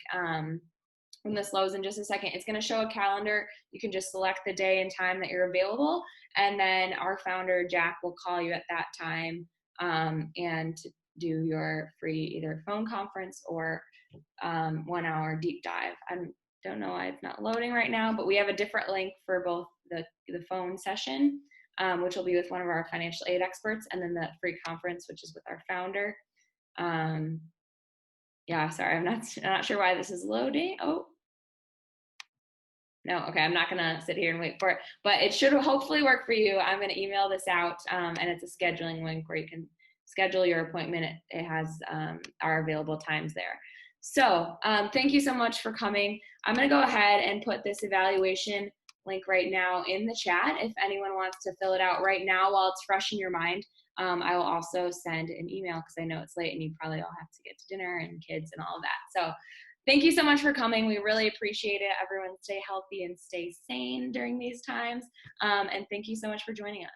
When this loads in just a second, it's going to show a calendar. You can just select the day and time that you're available, and then our founder, Jack, will call you at that time and do your free either phone conference or 1-hour deep dive. I don't know why it's not loading right now, but we have a different link for both the phone session, which will be with one of our financial aid experts, and then the free conference, which is with our founder. Yeah, sorry, I'm not sure why this is loading. Oh, no, okay, I'm not gonna sit here and wait for it, but it should hopefully work for you. I'm gonna email this out, and it's a scheduling link where you can schedule your appointment. It has our available times there. So thank you so much for coming. I'm gonna go ahead and put this evaluation link right now in the chat. If anyone wants to fill it out right now while it's fresh in your mind, I will also send an email because I know it's late and you probably all have to get to dinner and kids and all of that. So thank you so much for coming. We really appreciate it. Everyone stay healthy and stay sane during these times. And thank you so much for joining us.